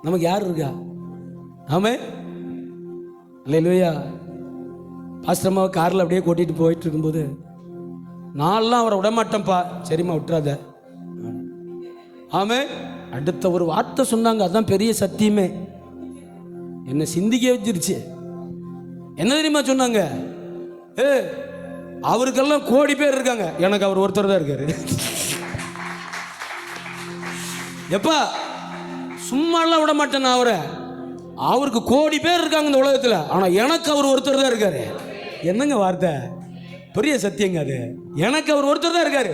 நமக்கு யார் இருக்கா? ஆமென். அல்லேலூயா. பாஸ்டர்மாவை காரில் அப்படியே கூட்டிட்டு போயிட்டு இருக்கும்போது, நான்லாம் அவரை விடமாட்டேன்ப்பா. சரிம்மா விட்டுறாத. ஆமென். அடுத்த ஒரு வார்த்தை சொன்னாங்க, அதுதான் பெரிய சத்தியமே, என்ன சிந்திக்க வச்சிருச்சு. என்ன தெரியுமா சொன்னாங்க? அவருக்கெல்லாம் கோடி பேர் இருக்காங்க, எனக்கு அவர் ஒருத்தர் தான் இருக்காரு. எப்பா சும்மாலாம் விட மாட்டேன் நான் அவரை. அவருக்கு கோடி பேர் இருக்காங்க இந்த உலகத்தில், ஆனால் எனக்கு அவர் ஒருத்தர் தான் இருக்காரு. என்னங்க வார்த்தை? பெரிய சத்தியங்க அது. எனக்கு அவர் ஒருத்தர் தான் இருக்காரு.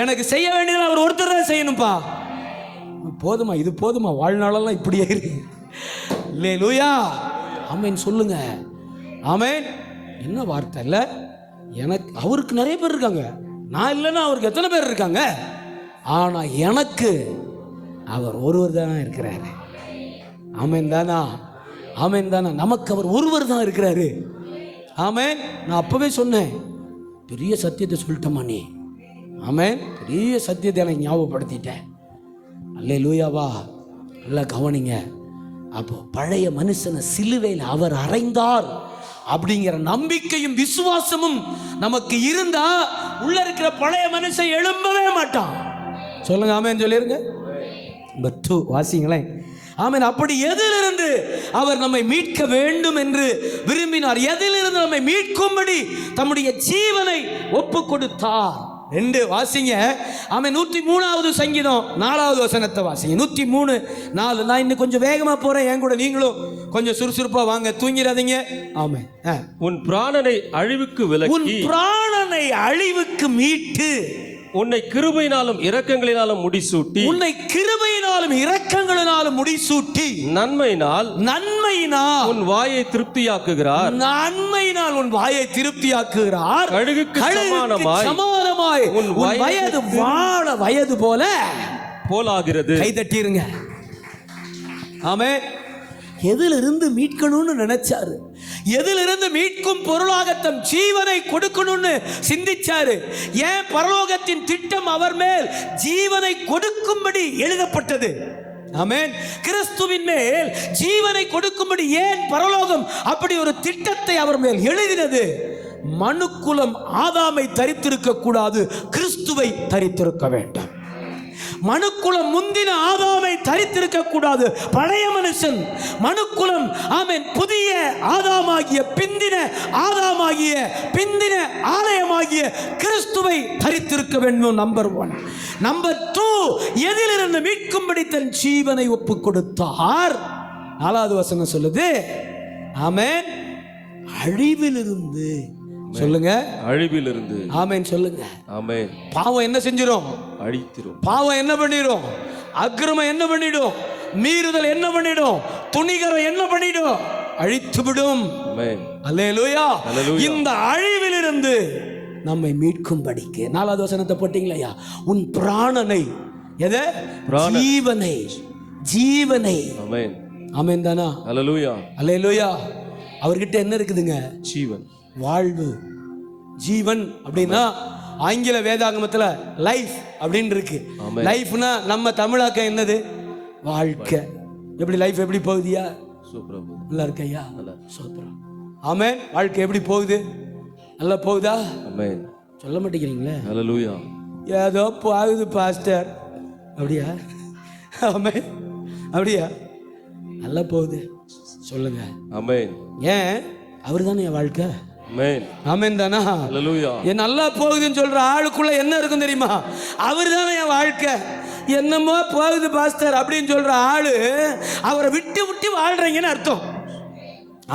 எனக்கு செய்ய வேண்டியது அவர் ஒருத்தர் தான் செய்யணும்ப்பா. போதுமா, இது போதுமா, வாழ்நாளெல்லாம் இப்படியே இருக்கு. அல்லேலூயா, ஆமென் சொல்லுங்க. ஆமென். என்ன வார்த்தை இல்லை. எனக்கு அவருக்கு நிறைய பேர் இருக்காங்க, நான் இல்லைன்னா அவருக்கு எத்தனை பேர் இருக்காங்க. ஆனா எனக்கு அவர் ஒருவர் தானே இருக்கிறாரு. ஆமென் தானா, ஆமென் தானா. நமக்கு அவர் ஒருவர் தான் இருக்கிறாரு. ஆமென். நான் அப்பவே சொன்னேன், பெரிய சத்தியத்தை சொல்லிட்டோமா நீ. ஆமென். பெரிய சத்தியத்தை எனக்கு ஞாபகப்படுத்திட்டேன். அல்லேலூயாவா. நல்லா கவனிங்க. அப்போ பழைய மனுஷனை சிலுவையில் அவர் அறைந்தார் அப்படிங்கிற நம்பிக்கையும் விசுவாசமும் நமக்கு இருந்தா உள்ள இருக்கிற பழைய மனுஷன் எழும்பவே மாட்டான். சொல்லுங்க ஆமென் சொல்லிருங்க. பத்து வாசிங்களேன். ஆமென். அப்படி எதிலிருந்து அவர் நம்மை மீட்க வேண்டும் என்று விரும்பினார், எதிலிருந்து நம்மை மீட்கும்படி தம்முடைய ஜீவனை ஒப்பு கொடுத்தார். 2 வாசிங்க. ஆமென். 103வது சங்கீதம் 4வது வசனத்தை வாசிங்க. 103:4. நான் இன்னும் கொஞ்சம் வேகமா போறேன், என் கூட நீங்களும் கொஞ்சம் சுறுசுறுப்பா வாங்க, தூங்கிடாதீங்க. ஆமென். உன் பிராணனை அழிவுக்கு விலக்கி, உன் பிராணனை அழிவுக்கு மீட்டு, உன்னை கிருபையினாலும் இரக்கங்களினாலும் முடிசூட்டி, உன்னை கிருபையினாலும் இரக்கங்களினாலும் முடிசூட்டி, நன்மையினால் நன்மையினால் உன் வாயை திருப்தியாக்குகிறார். நன்மையினால் உன் வாயை திருப்தியாக்குகிறார். கழுகுக்கு சமானமாய் உன் வயது வாழ வயது போலாகிறது. கை தட்டிருங்க. ஆமென். எதிலிருந்து மீட்கணும்னு நினைச்சாரு, எதிலிருந்து மீட்கும் பொருளாக தம் ஜீவனை கொடுக்கணும்னு சிந்திச்சாரு. ஏன் பரலோகத்தின் திட்டம் அவர் மேல் ஜீவனை கொடுக்கும்படி எழுதப்பட்டது. ஆமென். கிறிஸ்துவின் மேல் ஜீவனை கொடுக்கும்படி ஏன் பரலோகம் அப்படி ஒரு திட்டத்தை அவர் மேல் எழுதினது? மனுக்குலம் ஆதாமை தரித்திருக்க கூடாது, கிறிஸ்துவை தரித்திருக்க வேண்டும். மனுக்குலம் முந்தின ஆதாமை தரித்திருக்க கூடாது, பழைய மனுஷன். மனுக்குலம் ஆமென் புதிய ஆதாமாகிய பிந்தின ஆதாமாகிய பிந்தின ஆலயமாகிய கிறிஸ்துவை தரித்திருக்க வேண்டும். நம்பர் 1. நம்பர் 2, எதிலிருந்து மீட்கும்படி தன் ஜீவனை ஒப்பு கொடுத்தார். 4வது வசனம் சொல்லுது, ஆமென், அழிவிலிருந்து. சொல்லுங்க, அழிவிலிருந்து. ஆமென் சொல்லுங்க. ஆமென். பாவம் என்ன செஞ்சிரும்? அழித்திரும். பாவம் என்ன பண்ணிடும்? அக்கிரமம் என்ன பண்ணிடும்? மீறுதல் என்ன பண்ணிடும்? துணிகரம் என்ன பண்ணிடும்? அழித்து விடும். ஆமென். அல்லேலூயா. அல்லேலூயா. இந்த அழிவிலிருந்து நம்மை மீட்கும்படிக்கு 4வது வசனத்தை போட்டீங்களா? உன் பிராணனை, எதை? ஜீவனை, ஜீவனை. ஆமென். ஆமென் தானா? அல்லேலூயா. அல்லேலூயா. அவர்கிட்ட என்ன இருக்குதுங்க? ஜீவன், வாழ்வு. ஜீவன் அப்படின்னா ஆங்கில வேதாகமத்தில் லைஃப் அப்படின்னு இருக்கு. லைஃப்னா நம்ம தமிழாக்க என்னது? வாழ்க்கை. எப்படி லைஃப் எப்படி போகுதியா? சூப்பரா நல்லா இருக்கையா? சூப்பரா. ஆமென். வாழ்க்கை எப்படி போகுது? நல்லா போகுதா? ஆமென். சொல்ல மாட்டேங்கிறீங்களே. ஹல்லேலூயா. ஏதோ போகுது பாஸ்டர். அப்படியா? ஆமென். அப்படியா? நல்லா போகுது. சொல்லுங்க. ஆமென். ஏன்? அவர் தானே என் வாழ்க்கை. ஆமென். ஆமென் தானா? ஹல்லேலூயா. என் நல்லா போகுதுன்னு சொல்ற ஆளுக்குள்ள என்ன இருக்கும் தெரியுமா? அவர் தானே என் வாழ்க்கை. என்னமோ போகுது பாஸ்டர் அப்படின்னு சொல்ற ஆளு அவரை விட்டு விட்டு வாழ்றீங்கன்னு அர்த்தம்.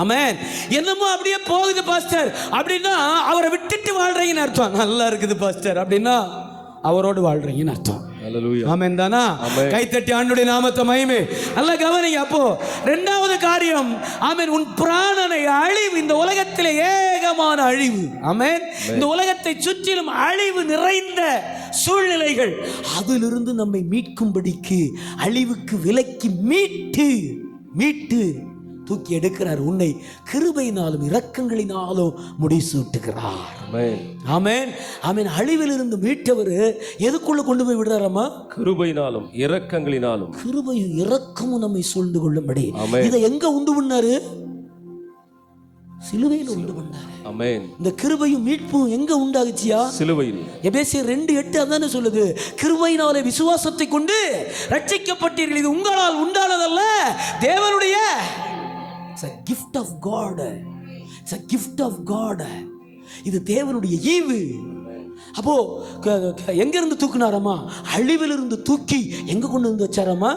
ஆமென். என்னமோ அப்படியே போகுது பாஸ்டர் அப்படின்னா அவரை விட்டுட்டு வாழ்றீங்கன்னு அர்த்தம். நல்லா இருக்குது பாஸ்டர் அப்படின்னா அவரோடு வாழ்றீங்கன்னு அர்த்தம். ஹல்லேலூயா. ஆமென் தானா? கைத்தட்டி ஆண்டவருடைய நாமத்தை மகிமை. நல்லா கவனிங்க. அப்போ 2வது காரியம், ஆமென், உன் பிராணனை அழிவு. இந்த உலகத்திலே ஏகமான அழிவு. ஆமென். இந்த உலகத்தை சுற்றிலும் அழிவு நிறைந்த சூழ்நிலைகள், அதிலிருந்து நம்மை மீட்கும்படிக்கு அழிவுக்கு விலக்கி மீட்டு தூக்கி எடுக்கிறார். உன்னை கிருபையினாலும் இரக்கங்களினாலும் முடிசூட்டுகிறார். ஆமென். ஆமென். அழிவிலிருந்து மீட்டவர் எதுக்குள்ள கொண்டு போய் விடுறாராமா? கிருபையினாலும் இரக்கங்களினாலும். கிருபையும் இரக்கமும் நம்மை சூழ்ந்து கொள்ளும்படி. இதை எங்க உண்டு பண்ணாரு? சிலுவையில் உண்டு பண்ணாரு. ஆமென். இந்த கிருபையும் மீட்பும் எங்க உண்டாகுச்சியா? சிலுவையில். எபேசியர் 2:8 அதானே சொல்லுது. கிருபையினாலே விசுவாசத்தை கொண்டு ரட்சிக்கப்பட்டீர்கள், இது உங்களால் உண்டானதல்ல, தேவனுடைய It's a gift of God. It's a gift of God. இது தேவனுடைய ஈவு. அப்போ எங்க இருந்து தூக்குனாராமா? அழிவிலிருந்து தூக்கி எங்க கொண்டு வந்து வச்சாராமா?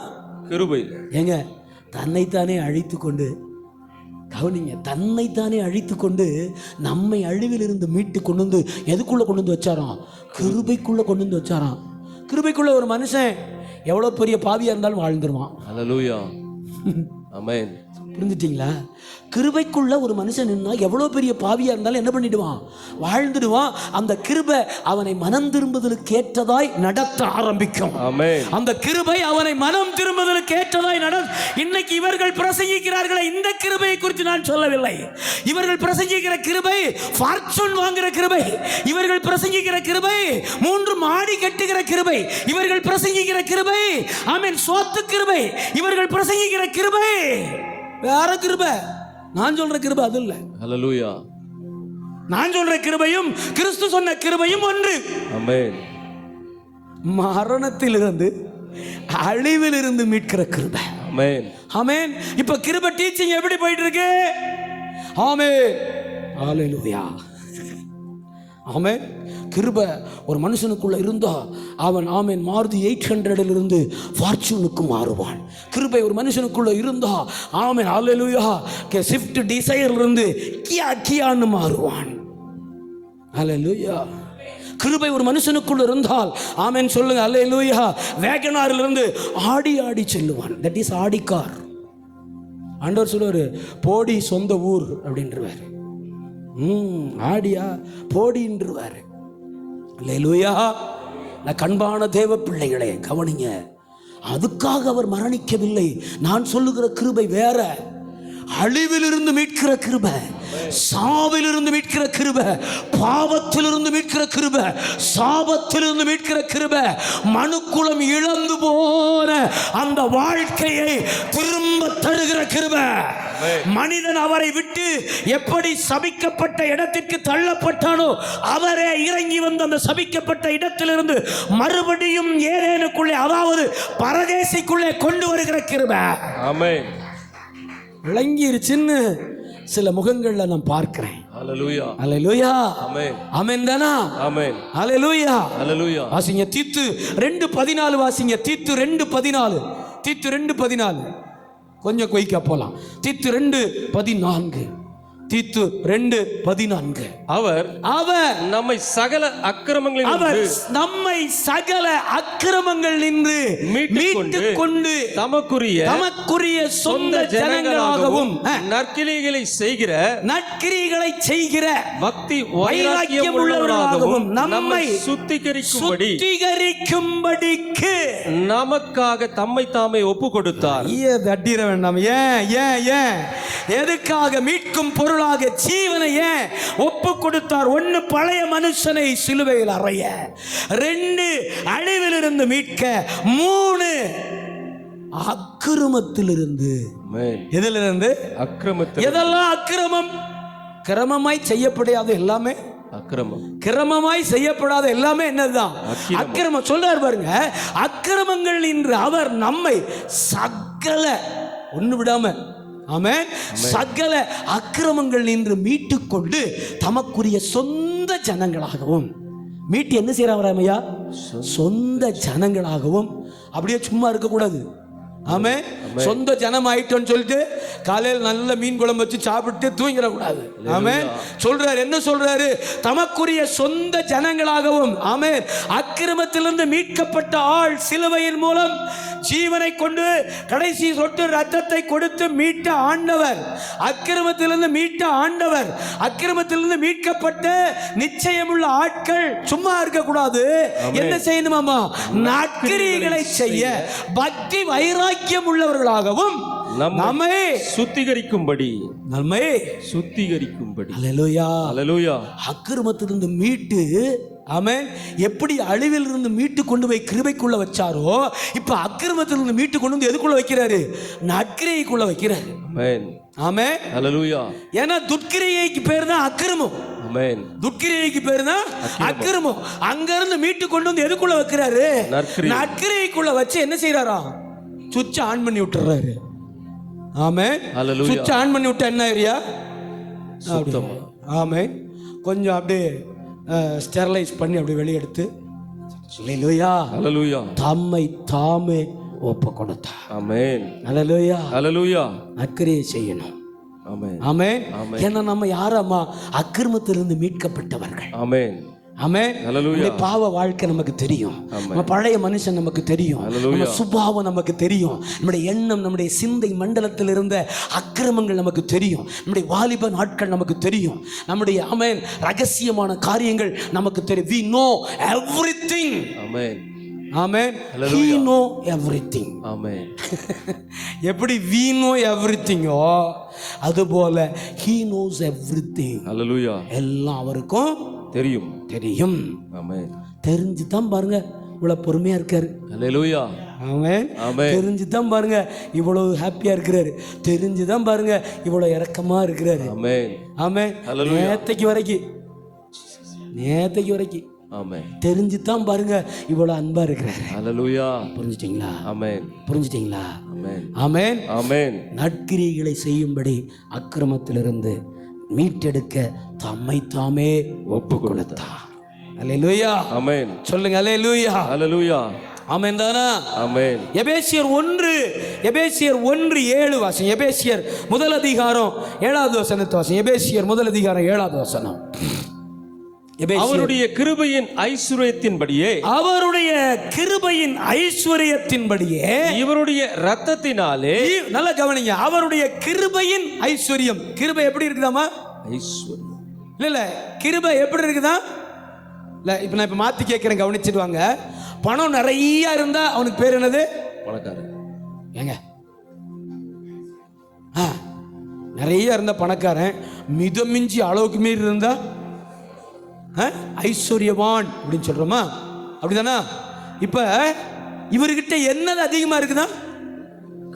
கிருபையில். எங்க? தன்னைத்தானே அழித்து கொண்டு கவனிங்க, தன்னைத்தானே அழித்து கொண்டு நம்மை அழிவில் இருந்து மீட்டு கொண்டு வந்து எதுக்குள்ள கொண்டு வந்து வச்சாராம்? கிருபைக்குள்ள கொண்டு வந்து வச்சாராம். கிருபைக்குள்ள ஒரு மனுஷன் எவ்வளவு பெரிய பாவியா இருந்தாலும் வாழ்ந்துருவான். ஹல்லேலூயா. ஆமென். புரிஞ்சுட்டீங்களா? கிருபைக்குள்ள ஒரு மனுஷன் நின்னா எவ்வளோ பெரிய பாவியா இருந்தாலும் என்ன பண்ணிடுவான்? வாழ்ந்துடுவான். அந்த கிருபை அவனை மனம் திரும்புதலுக்கு ஏற்றதாய் நடத்த ஆரம்பிக்கும். ஆமென். அந்த கிருபை அவனை மனம் திரும்புதலுக்கு ஏற்றதாய் இன்னைக்கு இவர்கள் பிரசங்கிக்கிறார்களே, இந்த கிருபையை குறித்து நான் சொல்லவில்லை. இவர்கள் பிரசங்கிக்கிற கிருபை ஃபார்ச்சூன் வாங்குற கிருபை, இவர்கள் பிரசங்கிக்கிற கிருபை 3 மாடி கட்டுகிற கிருபை, இவர்கள் பிரசங்கிக்கிற கிருபை ஆமென் சோத்து கிருபை, இவர்கள் பிரசங்கிக்கிற கிருபை வேற கிருபை. நான் சொல்ற கிருபை அது இல்ல. ஹல்லேலூயா. நான் சொல்ற கிருபையும் கிறிஸ்து சொன்ன கிருபையும் ஒன்று. ஆமென். மரணத்திலிருந்து அழிவிலிருந்து மீட்கிற கிருபை. ஆமென். ஆமென். இப்ப கிருபை டீச்சிங் எப்படி போயிட்டு இருக்கு? ஆமென். ஹல்லேலூயா. ஆமென். கிருபை ஒரு மனுஷனுக்குள்ள இருந்தா அவன் ஆமென் மாருதி 800 இருந்து ஃபார்ச்சூனுக்கு மாறுவான். கிருபை ஒரு மனுஷனுக்குள்ள இருந்தா ஆமென் ஹல்லேலூயா ஸ்விஃப்ட் டிசையர்ல இருந்து கியான்னு மாறுவான். ஹல்லேலூயா. கிருபை ஒரு மனுஷனுக்குள்ள இருந்தால் ஆமென் சொல்லுங்க ஹல்லேலூயா வேகனாரில் இருந்து ஆடி செல்லுவான். That is Audi car. ஆண்டவர் சொல்லுவாரு போடி சொந்த ஊர் அப்படின்றவாரு. ஆடியா போடின்றுவாரு. அல்லேலூயா. கண்பான தேவ பிள்ளைகளே கவனிங்க, அதுக்காக அவர் மரணிக்கவில்லை. நான் சொல்லுகிற கிருபை வேற. அழிவிலிருந்து மீட்கிற கிருபை, சாவிலிருந்து மீட்கிற கிருபை, பாவத்திலிருந்து மீட்கிற கிருபை, சாபத்திலிருந்து மீட்கிற கிருபை, மனுக்குலம் இழந்து போன அந்த வாழ்க்கையை திரும்ப தருகிற கிருபை. மனிதன் அவரை விட்டு எப்படி சபிக்கப்பட்ட இடத்திற்கு தள்ளப்பட்டானோ அவரே இறங்கி வந்து அந்த சபிக்கப்பட்ட இடத்திலிருந்து மறுபடியும் ஏதேனுக்குள்ளே, அதாவது பரதேசிக்குள்ளே கொண்டு வருகிற கிருபை. ஆமென். விளங்கிருச்சுன்னு சில முகங்கள்ல நான் பார்க்கிறேன். ஹல்லேலூயா. ஹல்லேலூயா. ஆமென். ஆமென் தானா? ஆமென். ஹல்லேலூயா. ஹல்லேலூயா. வாசிங்க தீத்து 2:14 வாசிங்க. தீத்து 2:14. தீத்து 2:14 கொஞ்சம் கொய்க்க போலாம். தீத்து 2:14. தீத்து 2:14. அவர் நம்மை சகல அக்கிரமங்கள் நின்று மீட்டுக் கொண்டு தமக்குரிய சொந்த ஜனங்களாகவும் நற்கிரியைகளை செய்கிற பக்தி வைராக்கியம் உள்ளவர்களாகவும் நம்மை சுத்திகரிக்கும்படிக்கு நமக்காக தம்மை தாமே ஒப்பு கொடுத்தார். தட்டிர வேண்டாம். ஏன் எதுக்காக? மீட்கும் பொருளாக ஜீவனை ஏன் ஒப்பு கொடுத்தார்? 1 பழைய மனுஷனை சிலுவையில் அறைய, 2 அழிவிலிருந்து மீட்க, 3 அக்கிரமத்திலிருந்து. எதிலிருந்து? அக்கிரமத்தில். எதெல்லாம் அக்கிரமம்? கிரமமாய் செய்யப்படாத எல்லாமே அக்கிரமம். கிரமமாய் செய்யப்படாத எல்லாமே என்னதுதான்? அக்கிரமம். சொல்றாரு பாருங்க, அக்கிரமங்கள் என்று அவர் நம்மை சகல ஒண்ணு விடாம ஆமென் சகல அக்கிரமங்கள் நின்று மீட்டுக்கொண்டு தமக்குரிய சொந்த ஜனங்களாகவும் மீட்டு என்ன செய்யறாமையா? சொந்த ஜனங்களாகவும். அப்படியே சும்மா இருக்கக்கூடாது. ஆமென். சொந்த ஜனம் ஆயிட்டோன்னு சொல்லிட்டு காலையில் நல்ல மீன் குழம்பு வச்சு சாப்பிட்டு தூங்கிடக்கூடாது. ஆமென். சொல்றாரு, என்ன சொல்றாரு? தமக்குரிய சொந்த ஜனங்களாகவும். ஆமென். அக்கிரமத்திலிருந்து மீட்கப்பட்ட ஆள் சிலுவையின் மூலம் ஜீவனை கொண்டு கடைசி சொட்டு ரத்தத்தை கொடுத்து மீட்ட ஆண்டவர், அக்கிரமத்திலிருந்து மீட்ட ஆண்டவர், அக்கிரமத்திலிருந்து மீட்கப்பட்ட நிச்சயமுள்ள ஆட்கள் சும்மா இருக்கக்கூடாது. என்ன செய்யணுமாமா? நற்கிரியைகளை செய்ய பக்தி வைராக்கியம் உள்ளவர்களாகவும் நம்மை சுத்திகரிக்கும்படி. அல்லேலூயா. அல்லேலூயா. அக்கிரமத்திலிருந்து மீட்டு ஆமென் எப்படி அழிவில் இருந்து மீட்டு கொண்டு போய் கிருபைக்குள்ள வச்சாரோ, இப்ப அக்கிரமத்திலிருந்து மீட்டு கொண்டு வந்து எதுக்குள்ள வைக்கிறாரு? நற்கிரியைக்குள்ள வைக்கிறாரு. ஆமென். ஆமென். அல்லேலூயா. ஏன்னா துட்கிரியைக்கு பேர் தான் அக்கிரமம். ஆமென். துட்கிரியைக்கு பேர் தான் அக்கிரமம். அங்க இருந்து மீட்டு கொண்டு வந்து எதுக்குள்ள வைக்கிறாரு? நற்கிரியைக்குள்ள வச்சு என்ன செய்யறாரா? சுவிட்ச் ஆன் பண்ணி விட்டுறாரு. ஆமென். சுவிட்ச் ஆன் பண்ணி விட்டா என்ன ஏரியா? ஆமென். கொஞ்சம் அப்படியே ஸ்டெர்லைஸ் பண்ணி அப்படி வெளியெடுத்து அல்லேலூயா அல்லேலூயா தம்மை தாமே ஒப்பு கொடுத்தார். ஆமென். அல்லேலூயா அல்லேலூயா. நற்கிரியை செய்யணும். ஆமென். ஆமென். ஆமென். ஏன்னா நம்ம யாரம்மா? அக்கிரமத்திலிருந்து மீட்கப்பட்டவர்கள். ஆமென். ஆமென். ஹல்லேலூயா. நம்முடைய பாவ வாழ்க்கை நமக்கு தெரியும். ஆமென். நம்ம பழைய மனுஷன் நமக்கு தெரியும். ஹல்லேலூயா. நம்ம சுபாவம் நமக்கு தெரியும். நம்முடைய எண்ணம், நம்முடைய சிந்தை மண்டலத்தில் இருந்த அக்கிரமங்கள் நமக்கு தெரியும். நம்முடைய வாலிப நாட்கள் நமக்கு தெரியும். நம்முடைய ஆமென் ரகசியமான காரியங்கள் நமக்கு தெரியும். we know everything. Amen. Amen. he hallelujah. know everything. ஆமென். எப்படி we know everything ஓ அதுபோல he knows everything. ஹல்லேலூயா. எல்லாம் அவருக்கும் தெரியும். தெரியும். ஆமென். தெரிஞ்சு தான் பாருங்க இவ்வளவு பொறுமையா இருக்காரு. ஹல்லேலூயா. ஆமென். ஆமென். தெரிஞ்சு தான் பாருங்க இவ்வளவு ஹாப்பியா இருக்கிறாரு. தெரிஞ்சு தான் பாருங்க இவ்வளவு இரக்கமா இருக்கிறாரு. ஆமென். ஆமென். ஹல்லேலூயா. நேத்தைக்கு வரைக்கும் ஆமென். தெரிஞ்சு தான் பாருங்க இவ்வளவு அன்பா இருக்கிறாரு. ஹல்லேலூயா. புரிஞ்சுட்டீங்களா? ஆமென். புரிஞ்சுட்டீங்களா? ஆமென். ஆமென். ஆமென். நற்கிரியைகளை செய்யும்படி அக்கிரமத்திலிருந்து மீட்டெடுக்க தம்மை தாமே ஒப்பு கொடுத்தார். அல்லேலூயா. ஆமென். சொல்லுங்க அல்லேலூயா. ஹல்லேலூயா. ஆமென் தானா? ஆமென். எபேசியர் 1:7 வாசம். எபேசியர் 1:7 வாசம். எபேசியர் 1:7 அவருடைய கிருபையின் ஐஸ்வரியத்தின்படியே இவருடைய இரத்தத்தினாலே நல்லா கவனிங்க. அவருடைய கிருபையின் ஐஸ்வர்யம். கிருபை எப்படி இருக்குதாமா? ஐஸ்வர்யம். இல்ல கிருபை எப்படி இருக்குதா? இல்ல இப்ப நான் மாத்தி கேட்கிறேன், கவனிச்சிடுவாங்க. பணம் நிறைய இருந்தா அவனுக்கு பேர் என்னது? பணக்காரன். ஏங்க நிறைய இருந்தா பணக்காரன். மிதமிஞ்சி அளவுக்கு மீறி இருந்தா ஐஸ்வர்யவான் அப்படின்னு சொல்றோமா? அப்படிதானா? இப்ப இவர்கிட்ட என்னது அதிகமா இருக்குதா?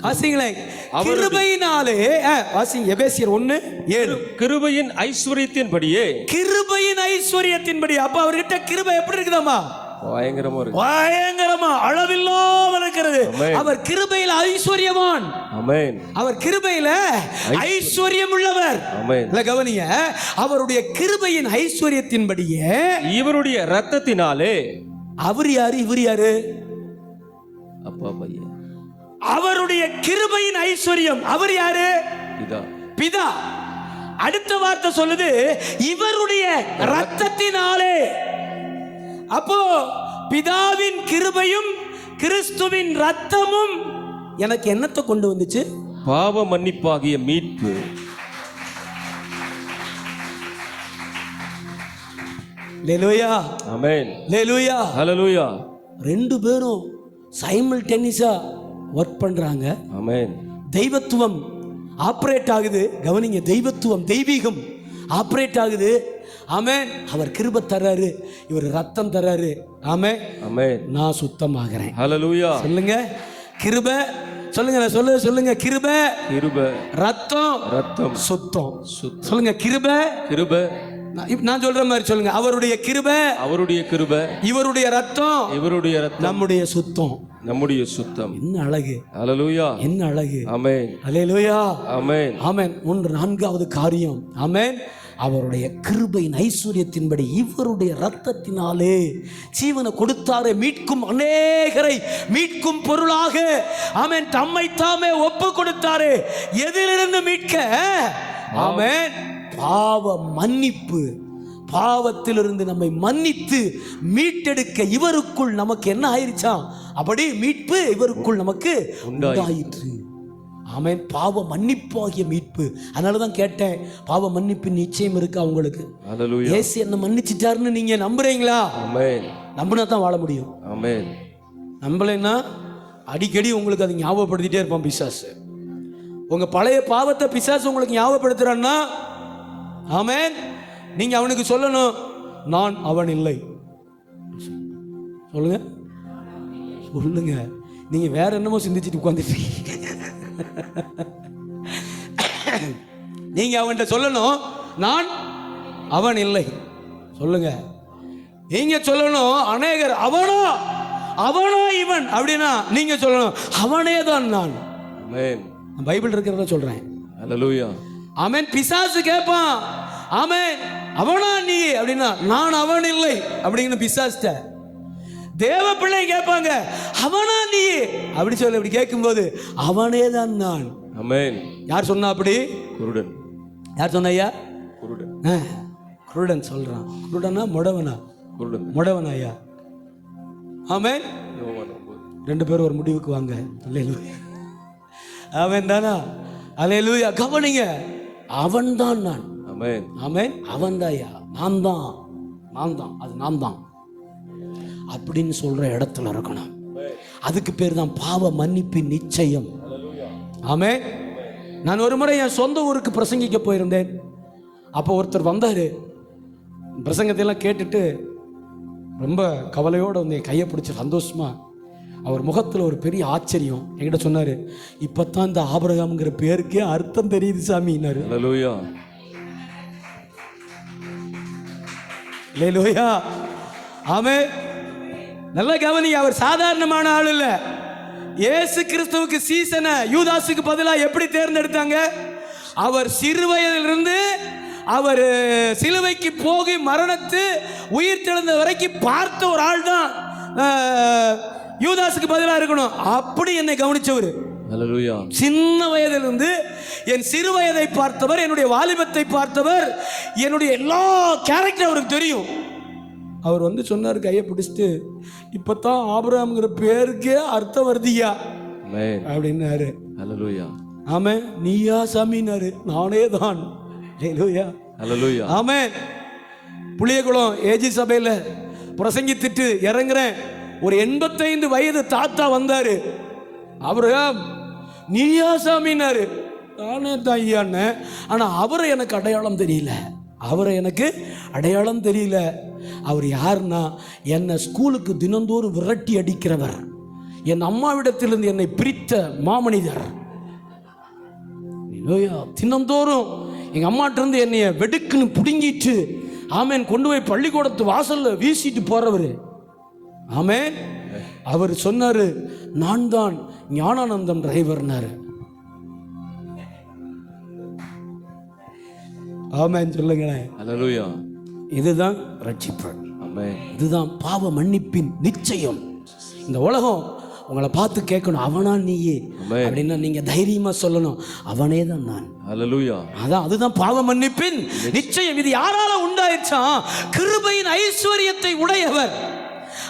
வாசிங்களே. கிருபையினாலே வாசிங்க. எபேசியர் 1:7 கிருபையின் ஐஸ்வரியத்தின்படியே. கிருபையின் ஐஸ்வரியத்தின்படி. அப்ப அவர்கிட்ட கிருபை எப்படி இருக்குதாமா? பயங்கரமா இருக்கு. பயங்கரமா அளவில்லாமல் இருக்கிறது. ஆமென். அவர் கிருபையில் ஐஸ்வர்யவான். ஆமென். அவர் கிருபையில ஐஸ்வர்யம் உள்ளவர். ஆமென். இல்ல கவனிங்க. அவருடைய கிருபையின் ஐஸ்வர்யத்தின்படியே இவருடைய இரத்தத்தினாலே. அவர் யாரு? இவர் யாரு? அப்பா பையன். அவருடைய கிருபையின் ஐஸ்வர்யம். அவர் யாரு? இதா பிதா. அடுத்த வார்த்தை சொல்லுது இவருடைய இரத்தத்தினாலே. அப்போ பிதாவின் கிருபையும் கிறிஸ்துவின் இரத்தமும் எனக்கு என்னத்தை கொண்டு வந்துச்சு? பாவ மன்னிப்பாகிய மீட்பு. ஹல்லேலூயா. ஆமென். ஹல்லேலூயா. ஹல்லேலூயா. ரெண்டு பேரும் சைமல்டேனியஸா ஒர்க் பண்றாங்க. ஆமென். தெய்வத்துவம் ஆப்ரேட் ஆகுது. கவனிங்க. தெய்வத்துவம், தெய்வீகம் ஆப்ரேட் ஆகுது. ஆமென். அவர் கிருபை தர்றாரு, இவர் ரத்தம் தர்றாரு. ஆமென். ஆமென். நான் சுத்தமாகிறேன். ஹல்லேலூயா. சொல்லுங்க கிருபை. சொல்லுங்க. நான் சொல்லுங்க கிருபை, கிருபை, ரத்தம், ரத்தம், சுத்தம். சுத்தம். சொல்லுங்க கிருபை. கிருபை. நான் சொல்ற மாதிரி சொல்லுங்க. அவருடைய கிருபை, அவருடைய கிருபை, இவருடைய ரத்தம், இவருடைய ரத்தம், நம்முடைய சுத்தம். நம்முடைய சுத்தம். என்ன அழகு! ஹல்லேலூயா. என்ன அழகு! ஆமென். ஹல்லேலூயா. ஆமென். ஆமென். 4வது காரியம். ஆமென். அவருடைய கிருபையின் ஐஸ்வர்யத்தின்படி இவருடைய ரத்தத்தினாலே ஜீவனை கொடுத்தாரே, மீட்கும் அநேகரை மீட்கும் பொருளாக. ஆமென். தம்மை தாமே ஒப்பு கொடுத்தாரே. எதிலிருந்து மீட்க? ஆமென். பாவ மன்னிப்பு. பாவத்திலிருந்து நம்மை மன்னித்து மீட்டெடுக்க இவருக்குள் நமக்கு என்ன ஆயிருச்சாம்? அப்படி மீட்பு இவருக்குள் நமக்கு உண்டாயிற்று. ஆமென். பாவ மன்னிப்பாகிய மீட்பு. அதனால தான் கேட்டேன், பாவ மன்னிப்பு நிச்சயம் இருக்கா உங்களுக்கு? ஹல்லேலூயா. இயேசு என்ன மன்னிச்சிட்டாருன்னு நீங்க நம்புறீங்களா? ஆமென். நம்பினா தான் வாழ முடியும். ஆமென். நம்பலைன்னா அடிக்கடி உங்களுக்கு அது ஞாபகப்படுத்திட்டே இருப்பான் பிசாசு. உங்க பழைய பாவத்தை பிசாசு உங்களுக்கு ஞாபகப்படுத்துறான்னா, ஆமென், நீங்க அவனுக்கு சொல்லணும், நான் அவன் இல்லை. சொல்லுங்க சொல்லுங்க. நீங்க வேற என்னமோ சிந்திச்சுட்டு உட்காந்துட்டீங்க. நீங்க அவன்கிட்ட சொல்லணும், நான் அவன் இல்லை. சொல்லுங்க. நீங்க சொல்லணும், அநேகர் அவனோ அவனோ இவன் அப்படின்னா நீங்க சொல்லணும், அவனே தான் நான். ஆமென். பைபிள் இருக்கிறத சொல்றேன். ஹல்லேலூயா. ஆமென். பிசாசு கேட்பான், ஆமென், அவனா நீ அப்படின்னா நான் அவன் இல்லை அப்படிங்கிற பிசாசுட்ட. தேவ பிள்ளை கேட்பாங்க, அவனா நீ அப்படி சொல்லி அப்படி கேட்கும்போது அவனே தான் நான். ஆமென். யார் சொன்னா அப்படி? குருடன். யார் சொன்ன ஐயா? குருடன். குருடன் சொல்றான். குருடனா முடவனா? குருடன். முடவனா ஐயா? ஆமென். யோவான் 9. ரெண்டு பேரும் ஒரு முடிவுக்கு வாங்க. அல்லேலூயா. அவன் தானா? அல்லேலூயா. கவனிங்க, அவன் தான் நான். ஆமென். ஆமென். அவன் தான் ஐயா. நான் தான், அது நான் தான் அப்படின்னு சொல்ற இடத்துல இருக்கணும். அதுக்கு பேர் தான் பாவ மன்னிப்பின் நிச்சயம். ஆமென். நான் ஒரு முறை என் சொந்த ஊருக்கு பிரசங்கிக்க போயிருந்தேன். அப்போ ஒருத்தர் வந்தார். பிரசங்கத்தையெல்லாம் கேட்டுட்டு ரொம்ப கவலையோடு வந்து என் கையை பிடிச்சி சந்தோஷமா, அவர் முகத்தில் ஒரு பெரிய ஆச்சரியம் என்கிட்ட சொன்னார், இப்போ தான் இந்த ஆபிரகாம்ங்கிற பேருக்கே அர்த்தம் தெரியுது சாமின்னாரு. ஹல்லேலூயா. அல்லேலூயா. ஆமென். நல்ல கவனி, அவர் சாதாரணமான ஆள் இல்லை. இயேசு கிறிஸ்துவுக்கு சீசனை யூதாசுக்கு பதிலாக எப்படி தேர்ந்தெடுத்தாங்க? அவர் சிறு வயதிலிருந்து அவர் சிலுவைக்கு போகி மரணத்து உயிர் தெழுந்த வரைக்கும் பார்த்த ஒரு ஆள் தான் யூதாசுக்கு பதிலாக இருக்கணும். அப்படி என்னை கவனிச்சவர். ஹல்லேலூயா. சின்ன வயதிலிருந்து என் சிறு வயதை பார்த்தவர், என்னுடைய வாலிபத்தை பார்த்தவர், என்னுடைய எல்லா கேரக்டரும் அவருக்கு தெரியும். அவர் வந்து சொன்னார், கையை பிடிச்சிட்டு, இப்பதான் ஆபிரகாம்ங்கிற பேருக்கே அர்த்தம் வருதியா ஆமென். அப்படின்னாரு. ஹல்லேலூயா. ஆமென். நீயா சாமினாரு. நானே தான். ஹல்லேலூயா. ஹல்லேலூயா. ஆமென். புளியகுளம் ஏஜி சபையில் பிரசங்கித்துட்டு இறங்குறேன். ஒரு 85 வயது தாத்தா வந்தாரு. ஆபிரகாம் நீயா சாமினாரு. நானே தான் ஐயான்னு. ஆனால் அவரை எனக்கு அடையாளம் தெரியல. அவர் யாருன்னா, என்னை ஸ்கூலுக்கு தினந்தோறும் விரட்டி அடிக்கிறவர், என் அம்மாவிடத்திலிருந்து என்னை பிரித்த மாமனிதர். தினந்தோறும் எங்கள் அம்மாட்டிருந்து என்னைய வெடுக்குன்னு பிடுங்கிட்டு, ஆமேன், கொண்டு போய் பள்ளிக்கூடத்து வாசலில் வீசிட்டு போறவர். ஆமேன். அவர் சொன்னார், நான் தான் ஞானானந்தம் டிரைவர்னாரு. ஆமேன் சொல்லுங்களேன். ஹல்லேலூயா. இதுதான் ரட்சிப்பு. ஆமென். இதுதான் பாவ மன்னிப்பின் நிச்சயம். இந்த உலகம் உங்களை பார்த்து கேட்கணும், அவனா நீயே அப்படின்னா நீங்க தைரியமா சொல்லணும், அவனே தான் நான். ஹல்லேலூயா. அதுதான் பாவ மன்னிப்பின் நிச்சயம். இது யாரால உண்டாயிடுச்சா? கிருபையின் ஐஸ்வரியத்தை உடையவர்.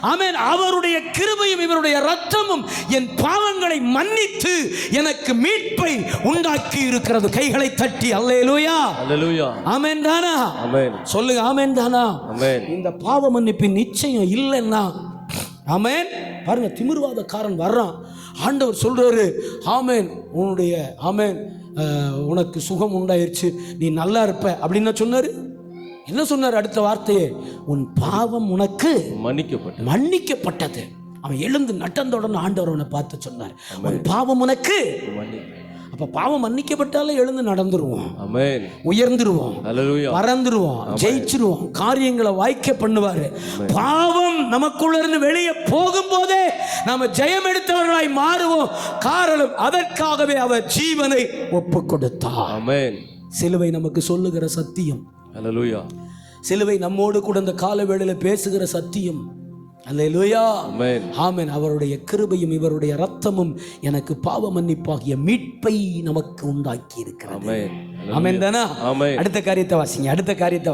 ஆமென். அவருடைய கிருபையும் இவருடைய இரத்தமும் என் பாவங்களை மன்னித்து எனக்கு மீட்பை உண்டாக்கி இருக்கிறது. கைகளை தட்டி அல்லேலூயா. ஹல்லேலூயா. ஆமென் தானா? ஆமென். சொல்லுங்க ஆமென் தானா? ஆமென். இந்த பாவ மன்னிப்பின் நிச்சயம் இல்லைன்னா, ஆமென், பாருங்க, திமிர்வாதக்காரன் வர்றான். ஆண்டவர் சொல்றாரு, ஆமென், உன்னுடைய ஆமென் உனக்கு சுகம் உண்டாயிருச்சு, நீ நல்லா இருப்ப அப்படின்னு சொன்னாரு. என்ன சொன்னார் அடுத்த வார்த்தையே? உன் பாவம் உனக்கு மன்னிக்கப்பட்டது. அவன் எழுந்து நடந்தவுடன் ஆண்டவர் அவனை பார்த்து சொன்னார், உன் பாவம் உனக்கு. அப்ப பாவம் மன்னிக்கப்பட்டாலே எழுந்து நடந்துருவோம், உயர்ந்துருவோம், பறந்துருவோம், ஜெயிச்சிருவோம், காரியங்களை வாய்க்க பண்ணுவாரு. பாவம் நமக்குள்ள இருந்து வெளியே போகும்போதே நாம ஜெயம் எடுத்தவர்களாய் மாறுவோம். காரணம், அதற்காகவே அவர் ஜீவனை ஒப்பு கொடுத்தார். சிலுவை நமக்கு சொல்லுகிற சத்தியம். அல்லேலூயா. சிலுவை நம்மோடு கூட இந்த கால வேளையில பேசுகிற சத்தியம். அல்லேலூயா. ஆமென். ஆமென். அவருடைய கிருபையும் இவருடைய இரத்தமும் எனக்கு பாவ மன்னிப்பாகிய மீட்பை நமக்கு உண்டாக்கி இருக்கிறது. ஆமென் தானா? அடுத்த காரியத்தை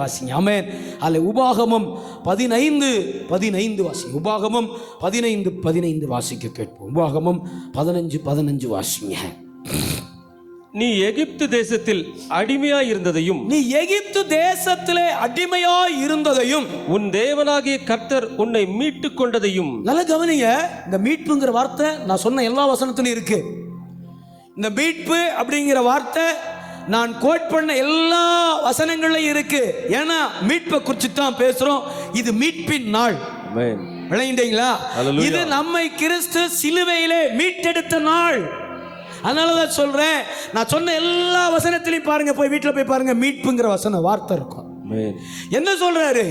வாசிங்க. ஆமென். அல்ல உபாகமம் 15:15 வாசிங்க. உபாகமம் 15:15 வாசிக்க கேட்போம். உபாகமம் 15:15 வாசிங்க. நீ எகிப்து தேசத்தில் அடிமையாய் இருந்ததையும் உன் தேவனாகிய கர்த்தர் உன்னை மீட்டு கொண்டதையும். நல்ல கவனிங்க, இந்த மீட்புங்கிற வார்த்தை நான் சொன்ன எல்லா வசனத்திலும் இருக்கு. இந்த மீட்பு அப்படிங்கிற வார்த்தை நான் கோட் பண்ண எல்லா வசனங்கள்லையும் இருக்கு. ஏன்னா மீட்பை குறித்து தான் பேசுறோம். இது மீட்பின் நாள். விளங்கிட்டீங்களா? இது நம்மை கிறிஸ்து சிலுவையிலே மீட்டெடுத்த நாள். அதனாலதான் சொல்றேன், நான் சொன்ன எல்லா வசனத்திலையும் பாருங்க, போய் வீட்டில் போய் பாருங்க, மீட்புங்கிற வசன வார்த்தை இருக்கும். என்ன சொல்றாரு?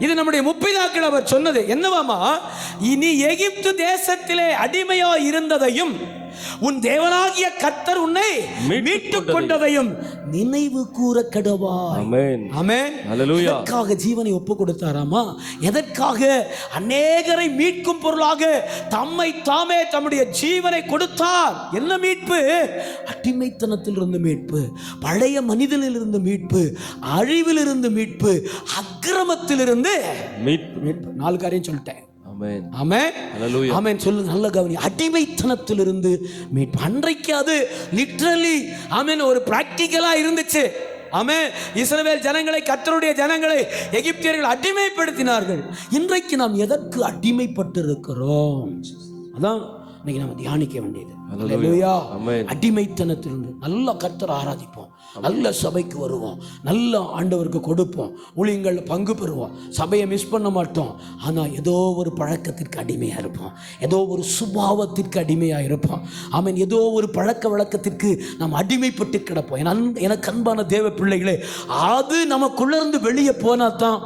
இது நம்முடைய முப்பிதாக்கள் அவர் சொன்னது என்னவாமா? இனி எகிப்து தேசத்திலே அடிமையா இருந்ததையும் உன் தேவனாகிய கர்த்தர் உன்னை மீட்டுக் கொண்டதையும் நினைவு கூற கடவாய். ஆமென். ஆமென். ஹல்லேலூயா. எதற்காக ஜீவனை ஒப்பு கொடுத்தாராமா? எதற்காக? அநேகரை மீட்கும் பொருளாக தம்மை தாமே தம்முடைய ஜீவனை கொடுத்தார். என்ன மீட்பு? அடிமைத்தனத்தில் இருந்து மீட்பு, பழைய மனிதனில் இருந்து மீட்பு, அழிவில் இருந்து மீட்பு, அக்கிரமத்தில் இருந்து மீட்பு. 4 காரியம் சொல்லிட்டேன். ஆமென். ஆமென். ஹல்லேலூயா. ஆமென். சொல்லுங்க, நல்ல கவனி. அடிமைத்தனத்திலிருந்து மீட்பு. அன்றைக்கு அது லிட்டரலி ஆமென் ஒரு பிராக்டிக்கலா இருந்துச்சு. ஆமென். இஸ்ரவேல் ஜனங்களை, கர்த்தருடைய ஜனங்களை எகிப்தியர்கள் அடிமைப்படுத்தினார்கள். இன்றைக்கு நாம் எதற்கு அடிமைப்பட்டு இருக்கிறோம்? அதான் இன்னைக்கு நம்ம தியானிக்க வேண்டியது. ஹல்லேலூயா. ஆமென். அடிமைத்தனத்திலிருந்து நல்ல கர்த்தரை ஆராதிப்போம், நல்ல சபைக்கு வருவோம், நல்ல ஆண்டவருக்கு கொடுப்போம், ஊழியங்கள் பங்கு பெறுவோம், சபையை மிஸ் பண்ண மாட்டோம். ஆனால் ஏதோ ஒரு பழக்கத்திற்கு அடிமையாக இருப்போம், ஏதோ ஒரு சுபாவத்திற்கு அடிமையாக இருப்போம். ஆமென். ஏதோ ஒரு பழக்க வழக்கத்திற்கு நாம் அடிமைப்பட்டு கிடப்போம். எனக்கு அன்பான தேவ பிள்ளைகளே, அது நமக்குள்ளேருந்து வெளியே போனால் தான்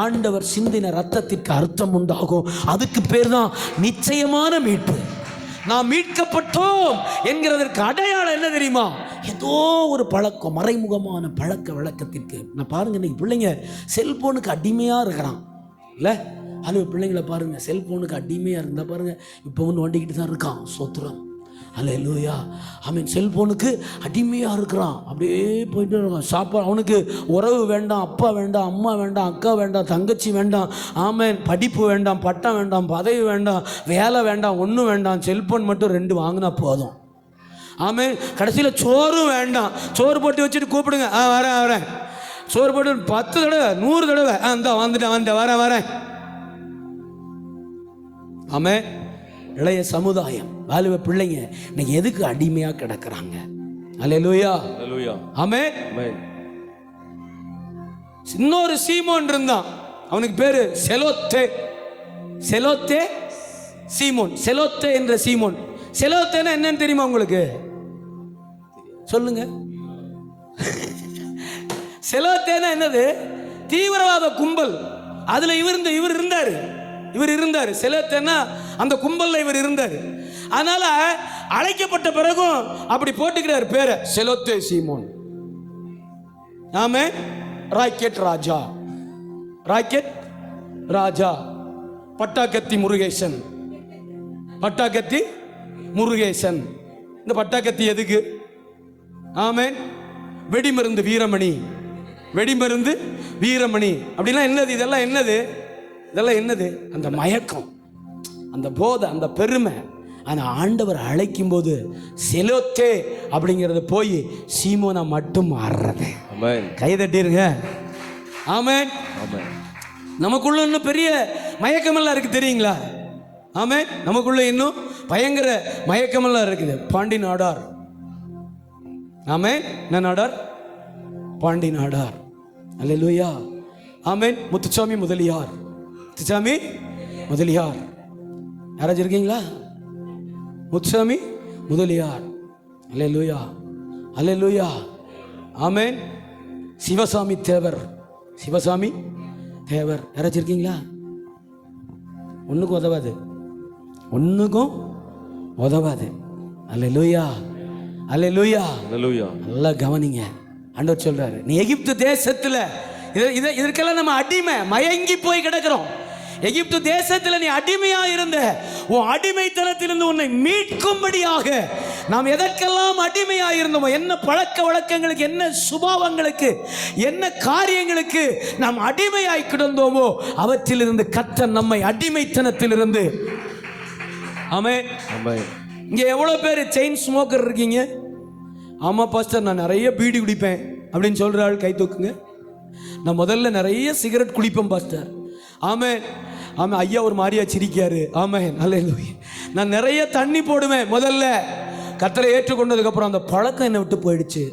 ஆண்டவர் சிந்தின ரத்தத்திற்கு அர்த்தம் உண்டாகும். அதுக்கு பேர் தான் நிச்சயமான மீட்பு. நாம் மீட்கப்பட்டோம் என்கிறதற்கு அடையாளம் என்ன தெரியுமா? ஏதோ ஒரு பழக்கம், மறைமுகமான பழக்க வழக்கத்திற்கு. நான் பாருங்க, இன்னைக்கு பிள்ளைங்க செல்போனுக்கு அடிமையாக இருக்கிறான் இல்லை? அது பிள்ளைங்களை பாருங்க, செல்போனுக்கு அடிமையாக இருந்தால் பாருங்க, இப்போ வந்து வண்டிக்கிட்டு தான் இருக்கான். சோத்திரம். அல்லேலூயா. ஆமென். செல்போனுக்கு அடிமையாக இருக்கிறான். அப்படியே போயிட்டு இருக்கான். சாப்பாடு அவனுக்கு உறவு வேண்டாம், அப்பா வேண்டாம், அம்மா வேண்டாம், அக்கா வேண்டாம், தங்கச்சி வேண்டாம். ஆமென். படிப்பு வேண்டாம், பட்டம் வேண்டாம், பதவி வேண்டாம், வேலை வேண்டாம், ஒன்றும் வேண்டாம். செல்போன் மட்டும் 2 வாங்கினா போதும். ஆமென். கடைசியில் சோறும் வேண்டாம். சோறு போட்டு வச்சுட்டு கூப்பிடுங்க, வரேன். சோறு போட்டு 10 தடவை 100 தடவை இந்த வந்துட்டேன் வரேன். ஆமென். இளைய சமுதாயம், வாலிப பிள்ளைங்க இன்னைக்கு எதுக்கு அடிமையாக கிடக்கிறாங்க? அல்லேலூயா. ஹல்லேலூயா. ஆமென். ஆமென். இன்னொரு சீமோன் இருந்தான். அவனுக்கு பேரு செலோத்தே. சீமோன். செலோத்தே என்ற சீமோன். செலோத்தேன்னா என்னன்னு தெரியுமா உங்களுக்கு? சொல்லுங்க. செலோத்தேன்னா என்னது? தீவிரவாத கும்பல். அதுல இவர் இருந்தார். செலோத்தேன்னா அந்த கும்பல்ல இவர் இருந்தார். அதனால அழைக்கப்பட்ட பிறகும் அப்படி போட்டுக்கிறார் பேரை, செலோத்தே சீமோன். ஆமென். ராக்கெட் ராஜா, பட்டாக்கத்தி முருகேசன். இந்த பட்டாக்கத்தி எதுக்கு? ஆமென். வெடிமருந்து வீரமணி அப்படின்னா என்னது? இதெல்லாம் என்னது? அந்த மயக்கம், அந்த போதை, அந்த பெருமை. ஆனால் ஆண்டவர் அழைக்கும் போது செலோத்தே அப்படிங்கிறது போய் சீமோனா மட்டும் மாறுறது. கைதட்டிருங்க. ஆமென். நமக்குள்ள இன்னும் பெரிய மயக்கமெல்லாம் இருக்கு, தெரியுங்களா? ஆமென். நமக்குள்ள இன்னும் பயங்கர மயக்கமெல்லாம் இருக்குது. பாண்டி நாடார். ஆமென். என்ன நாடார்? பாண்டி நாடார். அல்லேலூயா. ஆமென். முத்துசாமி முதலியார். யாராச்சும் இருக்கீங்களா? முத்துசாமி முதலியார். அல்லேலூயா. ஆமென். சிவசாமி தேவர். யாராச்சும் இருக்கீங்களா? ஒன்றுக்கும் உதவாது. அல்லேலூயா. நல்லா கவனிங்க. ஆண்டவர் சொல்றாரு, நீ எகிப்து தேசத்துல இதற்கெல்லாம் நம்ம அடிமை, மயங்கி போய் கிடக்கிறோம். எகிப்து தேசத்தில் நீ அடிமையா இருந்த, உன் அடிமைத்தனத்திலிருந்து உன்னை மீட்கும்படியாக நாம் எதற்கெல்லாம் அடிமையா இருந்தோமோ, என்ன பழக்க வழக்கங்களுக்கு, என்ன சுபாவங்களுக்கு, என்ன காரியங்களுக்கு நாம் அடிமையாய் கிடந்தோமோ அவற்றிலிருந்து கர்த்தர் நம்மை அடிமைத்தனத்திலிருந்து. ஆமென். இங்க எவ்வளவு பேர் செயின் ஸ்மோக்கர் இருக்கீங்க? ஆமா பாஸ்டர், நான் நிறைய பீடி குடிப்பேன் அப்படின்னு சொல்ற ஆள் கை தூக்குங்க. நான் முதல்ல நிறைய சிகரெட் குடிப்பேன் பாஸ்டர். ஆமென். ஐயா ஒரு மாதிரியா சிரிக்காரு. ஆமென். அல்லேலூயா. நான் நிறைய தண்ணி போடுவேன். முதல்ல கர்த்தரை ஏற்றுக்கொண்டதுக்கு அப்புறம் அந்த பழக்கம் என்னை விட்டு போயிடுச்சு,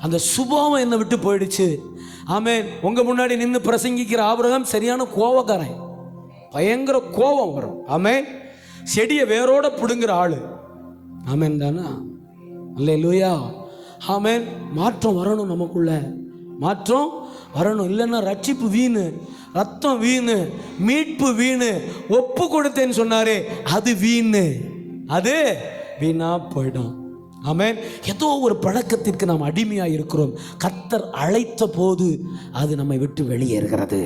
அந்த சுபாவம் என்னை விட்டு போயிடுச்சு. ஆமென். உங்க முன்னாடி நின்று பிரசங்கிக்கிற ஆபிரகாம் சரியான கோவக்காரன், பயங்கர கோபம் வரும். ஆமென். செடியை வேரோட பிடுங்குற ஆளு. ஆமென் தானா? அல்லேலூயா. ஆமென். மாற்றம் வரணும், நமக்குள்ள மாற்றம் வரணும். இல்லைன்னா ரட்சிப்பு வீணு, ரத்தம் வீணு, மீட்பு வீணு. ஒப்பு கொடுத்தேன்னு சொன்னாரே அது வீணு, அது வீணா போயிடும். ஆமென். ஏதோ ஒரு பழக்கத்திற்கு நாம் அடிமையாக இருக்கிறோம். கர்த்தர் அழைத்த போது அது நம்மை விட்டு வெளியேறுகிறது.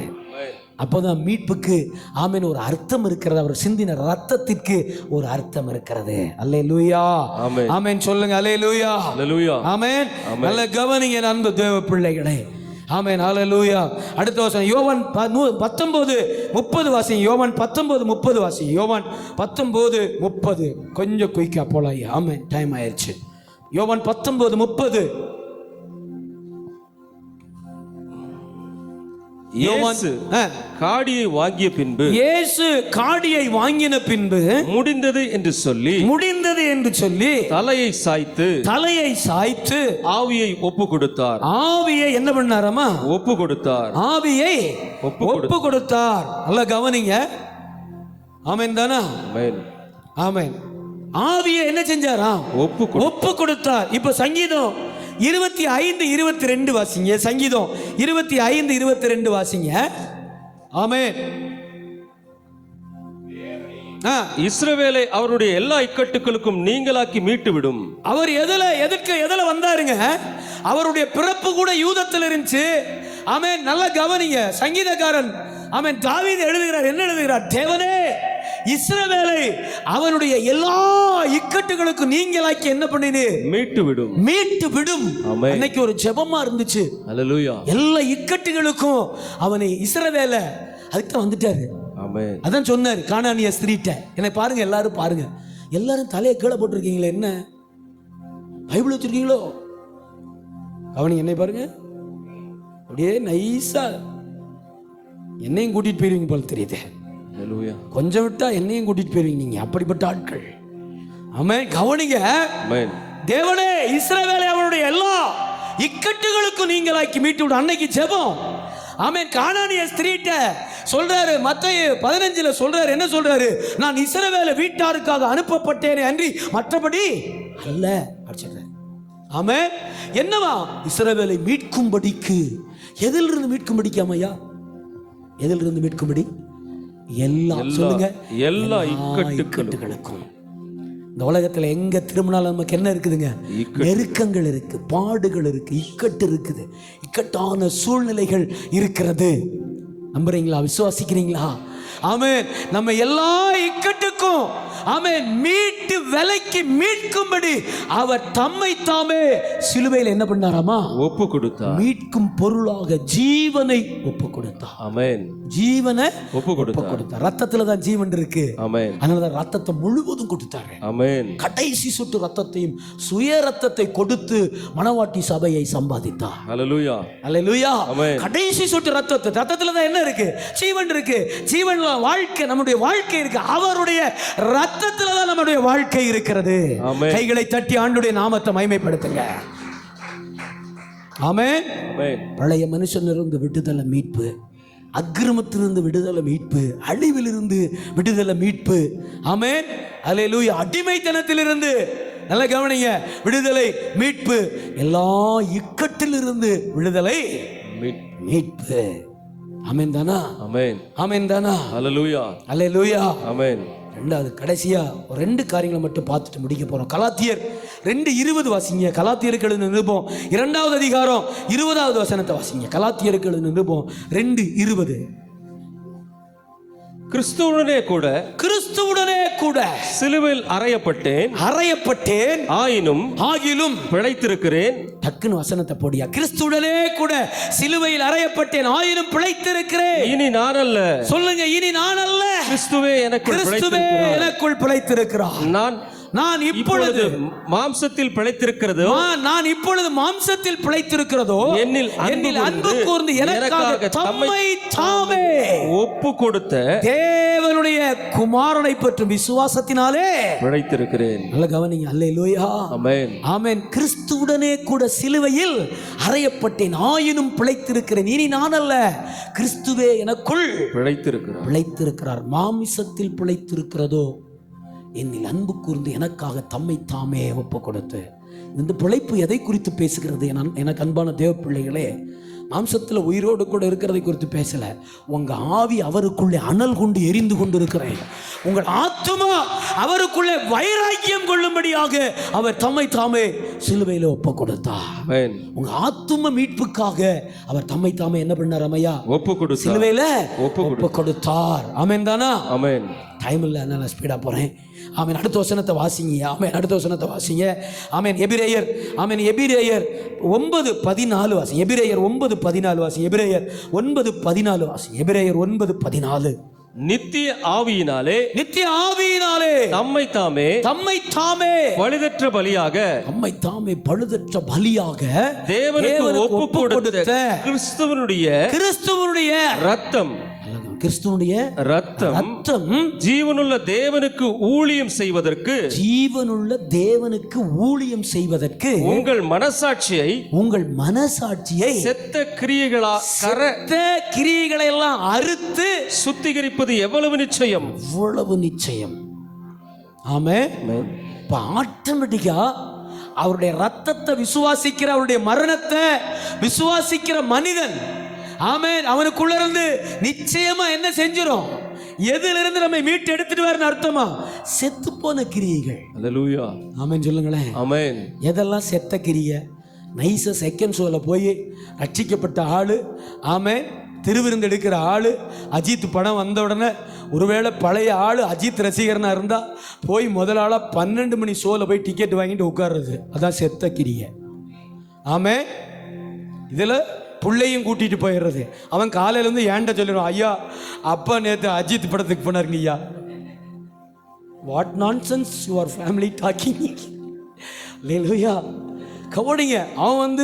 அப்போதான் மீட்புக்கு ஆமென் ஒரு அர்த்தம் இருக்கிறது. அவர் சிந்தின ரத்தத்திற்கு ஒரு அர்த்தம் இருக்கிறது. அல்லேலூயா. ஆமென் சொல்லுங்க. அல்லேலூயா. ஆமென். நல்ல கவனிங்க அன்பு தேவ பிள்ளைகளே. ஆமென். அல்லேலூயா. அடுத்த வசனம் யோவான் 19:30 வாசிங்க. யோவான் 19:30 வாசிங்க. யோவான் 19:30 கொஞ்சம் குயிக்கா போலாம். ஆமென், டைம் ஆயிடுச்சு. யோவான் 19:30. இயேசு காடியை வாங்கிய பின்பு இயேசு காடியை வாங்கின பின்பு முடிந்தது என்று சொல்லி தலையை சாய்த்து ஆவியை ஒப்பு கொடுத்தார். ஆவியை என்ன பண்ணாராமா? ஒப்பு கொடுத்தார். ஆவியை ஒப்பு கொடுத்தார். நல்லா கவனிங்க. ஆமென் தானா? ஆமென். ஆவியை என்ன செஞ்சாரா? ஒப்பு கொடுத்தார். இப்ப சங்கீதம் 25:22 வாசிங்க. சங்கீதம் 25:22 வாசிங்க. ஆமென். இஸ்ரவேலை அவருடைய எல்லா இக்கட்டுகளுக்கும் நீங்களாக்கி மீட்டு விடும். அவர் எதுல வந்தாருங்க? அவருடைய பிறப்பு கூட யூதத்தில் இருந்துச்சு. ஆமென். நல்லா கவனிங்க. சங்கீதக்காரன் ஆமென் தாவீது எழுதுகிறார். என்ன எழுதுகிறார்? தேவனே இஸ்ரவேலை அவனுடைய எல்லா இக்கட்டுகளுக்கும் நீங்களாக்கி என்ன பண்ணினு? மீட்டு விடும். அன்னைக்கு ஒரு ஜெபமா இருந்துச்சு. அல்லேலூயா. எல்லா இக்கட்டுகளுக்கும் அவனை இஸ்ரவேலை அதுக்கு வந்துட்டாரு. ஆமென். அதான் சொன்னார் கானானிய ஸ்திரீட்ட. என்னை பாருங்க, எல்லாரும் பாருங்க. எல்லாரும் தலையை கீழே போட்டிருக்கீங்களே, என்ன பைபிள் வச்சிருக்கீங்களோ? அவனை என்னை பாருங்க, அப்படியே நைஸா என்னையும் கூட்டிட்டு போயிருவீங்க போல தெரியுது. கொஞ்சம் விட்டா என்னையும் கூட்டிட்டு போயிருவீங்க. நீங்க அப்படிப்பட்ட ஆட்கள். ஆமென். கவனிங்க. தேவனே இஸ்ரவேலை அவனுடைய எல்லா இக்கட்டுகளுக்கும் நீங்களாக்கி மீட்டு விடும். அன்னைக்கு ஜெபம். ஆமென். கானானிய ஸ்திரீட்ட சொல்றாரு. மத்தேயு 15 சொல்றாரு. என்ன சொல்றாரு? நான் இஸ்ரவேலை வீட்டாருக்காக அனுப்பப்பட்டேனே அன்றி மற்றபடி அல்ல. ஆமென். என்னவா? இஸ்ரவேலை மீட்கும்படிக்கு. எதிலிருந்து மீட்கும்படிக்காமையா? எதிலிருந்து மீட்கும்படி? சொல்லுங்க, எல்லா இக்கட்டுகளுக்கும். இந்த உலகத்துல எங்க திரும்பினாலும் நமக்கு என்ன இருக்குதுங்க? நெருக்கங்கள் இருக்கு, பாடுகள் இருக்கு, இக்கட்டு இருக்குது, இக்கட்டான சூழ்நிலைகள் இருக்கிறது. நம்புறீங்களா? விசுவாசிக்கிறீங்களா? ஆமென். நம்ம எல்லா இக்கட்டுக்கும் ஆமென் மீட்டு விலைக்கு மீட்கும்படி அவர் தம்மை தாமே சிலுவையில் என்ன பண்ணாராமா? ஒப்பு கொடுத்தார். மீட்கும் பொருளாக ஜீவனை ஒப்பு கொடுத்தார். ஆமென். ஜீவனை ஒப்பு கொடுத்தார். ரத்தத்துல தான் ஜீவன் இருக்கு. ஆமென். அதனால ரத்தத்தை முழுவதும் கொடுத்தாரு. ஆமென். கடைசி சொட்டு ரத்தத்தையும் சுய ரத்தத்தை கொடுத்து மணவாட்டி சபையை சம்பாதித்தார். அல்லேலூயா. அல்லேலூயா. கடைசி சொட்டு ரத்தத்துல தான் என்ன இருக்கு? ஜீவன் இருக்கு. ஜீவன் வாழ்க்கை, நம்முடைய வாழ்க்கை இருக்கு. அவருடைய ரத்தத்துல தான் நம்முடைய வாழ்க்கை இருக்கிறது. கைகளை தட்டி ஆண்டவருடைய நாமத்தை மகிமைப்படுத்துங்க. ஆமென். பழைய மனுஷனிலிருந்து விடுதலை மீட்பு, அக்கிரமத்திலிருந்து விடுதலை மீட்பு, அழிவிலிருந்து விடுதலை மீட்பு. ஆமென். அல்லேலூயா. அடிமைத்தனத்திலிருந்து நல்ல கவனிங்க விடுதலை மீட்பு, எல்லா இக்கட்டிலிருந்து விடுதலை மீட்பு. ஆமென் தானா? ஆமென். ஆமென் தானா? அல்லேலூயா. அல்லேலூயா. ஆமென். ரெண்டாவது கடைசியா ஒரு 2 காரியங்களை மட்டும் பார்த்துட்டு முடிக்க போறோம். கலாத்தியர் 2:20 வாசிங்க. கலாத்தியருக்கு எழுதின நிருபம் 2வது அதிகாரம் 20வது வசனத்தை வாசிங்க. கலாத்தியருக்கு எழுதின நிருபம் 2:20. கிறிஸ்துவுடனே கூட சிலுவையில் அறையப்பட்டேன் ஆகிலும் பிழைத்திருக்கிறேன். டக்குன்னு வசனத்தை போடியா. கிறிஸ்துவுடனே கூட சிலுவையில் அறையப்பட்டேன் ஆயினும் பிழைத்திருக்கிறேன். இனி நான் அல்ல. சொல்லுங்க, இனி நான் அல்ல. கிறிஸ்துவே எனக்குள் பிழைத்திருக்கிறார். நான் இப்பொழுது மாம்சத்தில் பிழைத்திருக்கிறதோ என்னில் அன்பு கூர்ந்து எனக்காக தம்மை தாமே ஒப்பு கொடுத்த தேவனுடைய குமாரனை பற்றும் விசுவாசத்தினாலே பிழைத்திருக்கிறேன். நல்ல கவனிங்க. அல்லேலூயா. ஆமென். ஆமென். கிறிஸ்துவுடனே கூட சிலுவையில் அறையப்பட்டேன் ஆயினும் பிழைத்திருக்கிறேன். இனி நான் அல்ல, கிறிஸ்துவே எனக்குள் பிழைத்திருக்கிறார். மாமிசத்தில் பிழைத்திருக்கிறதோ என்னில் அன்பு கூர்ந்து எனக்காக தம்மை தாமே ஒப்பு கொடுத்து. இந்த பிழைப்பு எதை குறித்து பேசுகிறது? எனக்கு அன்பான தேவ பிள்ளைகளே, மாம்சத்துல உயிரோடு கூட இருக்கிறதை குறித்து பேசல. உங்க ஆவி அவருக்குள்ளே அனல் கொண்டு எரிந்து கொண்டு இருக்கிறேன். உங்கள் ஆத்துமா அவருக்குள்ளே வைராக்கியம் கொள்ளும்படியாக அவர் தம்மை தாமே சிலுவையில ஒப்பு கொடுத்தார். ஆமென். உங்க ஆத்தும மீட்புக்காக அவர் தம்மை தாமே என்ன பண்ணார்? அம்மையா ஒப்பு கொடுத்தார். சிலுவையில ஒப்பு ஒப்பு கொடுத்தார். ஆமென் தானா? ஆமென். டைம் இல்லை, அதனால ஸ்பீடாக போகிறேன். ஆமென். அடுத்த வசனத்தை வாசிங்க. ஆமென். அடுத்த வசனத்தை வாசிங்க. ஆமென். எபிரேயர், ஆமென், எபிரேயர் 9:14 வாசி. எபிரேயர் 9:14 வாசி. எபிரேயர் 9:14 வாசி. எபிரேயர் 9:14. நித்திய ஆவியினாலே, நித்திய ஆவியினாலே தம்மை தாமே பழுதற்ற பலியாக, தம்மை தாமே பழுதற்ற பலியாக தேவனுக்கு ஒப்பு கொடுத்த கிறிஸ்துவனுடைய ரத்தம், கிறிஸ்துவனுடைய ரத்தம் ஜீவனுள்ள தேவனுக்கு ஊழியம் செய்வதற்கு, உங்கள் மனசாட்சியை செத்த கிரியைகளை எல்லாம் அறுத்து சுத்திகரிப்பது எவ்வளவு நிச்சயம், எவ்வளவு நிச்சயம். ஆமென். இப்ப ஆட்டோமேட்டிக்கா அவருடைய ரத்தத்தை விசுவாசிக்கிற, அவருடைய மரணத்தை விசுவாசிக்கிற மனிதன், ஆமென், அவனுக்குள்ள இருந்து நிச்சயமா என்ன செஞ்சிரும்? எதுல இருந்து நம்ம மீட்டு எடுத்துட்டு அர்த்தமா? செத்து போன கிரியைகள். அல்லேலூயா. ஆமென் சொல்லுங்களேன். ஆமென். எதெல்லாம் செத்த கிரியை? நைஸா செகண்ட் ஷோல போய் ரட்சிக்கப்பட்ட ஆளு, ஆமென், திருவிருந்து எடுக்கிற ஆளு, அஜித் படம் வந்த உடனே ஒருவேளை பழைய ஆளு அஜித் ரசிகர்னா இருந்தா போய் முதல் ஆளா 12 மணி ஷோல போய் டிக்கெட் வாங்கிட்டு உட்கார்றது, அதான் செத்த கிரியை. ஆமென். இதுல பிள்ளையும் கூட்டிட்டு போயிடுறது. அவன் காலையில இருந்து ஏன்ட்ட சொல்லிடுவான், ஐயா அப்பா நேற்று அஜித் படத்துக்கு போனாருங்க ஐயா. What nonsense your family talking. Hallelujah. கவனிங்க, அவன்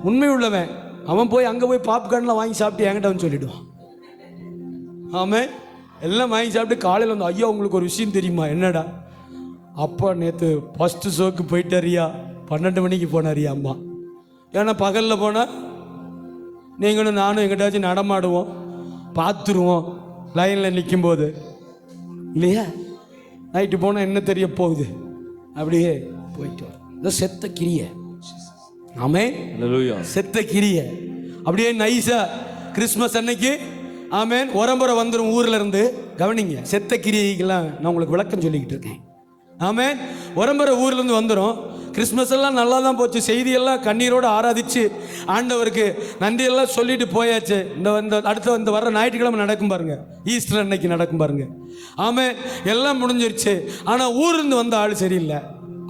உண்மை உள்ளவன். அவன் போய் அங்கே போய் பாப்கார்ன்லாம் வாங்கி சாப்பிட்டு என்கிட்ட வந்து சொல்லிடுவான். ஆமாம், எல்லாம் வாங்கி சாப்பிட்டு காலையில் வந்து, ஐயா உங்களுக்கு ஒரு விஷயம் தெரியுமா? என்னடா? அப்பா நேற்று ஃபஸ்ட்டு ஷோக்கு போயிட்டாரியா, 12 மணிக்கு போனாரியா அம்மா. ஏன்னா பகலில் போனால் நீங்களும் நானும் எங்கிட்டாச்சும் நடமாடுவோம், பார்த்துருவோம் லைனில் நிற்கும்போது, இல்லையா? நைட்டு போனால் என்ன தெரிய போகுது, அப்படியே போயிட்டு வரும். இந்த செத்த கிரியை. ஆமென். அல்லேலூயா. செத்த கிரியை அப்படியே நைஸா கிறிஸ்மஸ் அன்னைக்கு, ஆமென், உரம்புற வந்துடும் ஊர்ல இருந்து. கவனிங்க, செத்த கிரியைக்கெல்லாம் நான் உங்களுக்கு விளக்கம் சொல்லிக்கிட்டு இருக்கேன். ஆமென். உரம்புற ஊர்ல இருந்து வந்துடும். கிறிஸ்மஸ் எல்லாம் நல்லா தான் போச்சு. செய்தியெல்லாம் கண்ணீரோடு ஆராதிச்சு ஆண்டவருக்கு நன்றியெல்லாம் சொல்லிட்டு போயாச்சு. இந்த அடுத்த வர்ற ஞாயிற்றுக்கிழமை நடக்கும் பாருங்க, ஈஸ்டர் அன்னைக்கு நடக்கும் பாருங்க. ஆமென். எல்லாம் முடிஞ்சிருச்சு. ஆனால் ஊர்லேருந்து வந்த ஆள் சரியில்லை.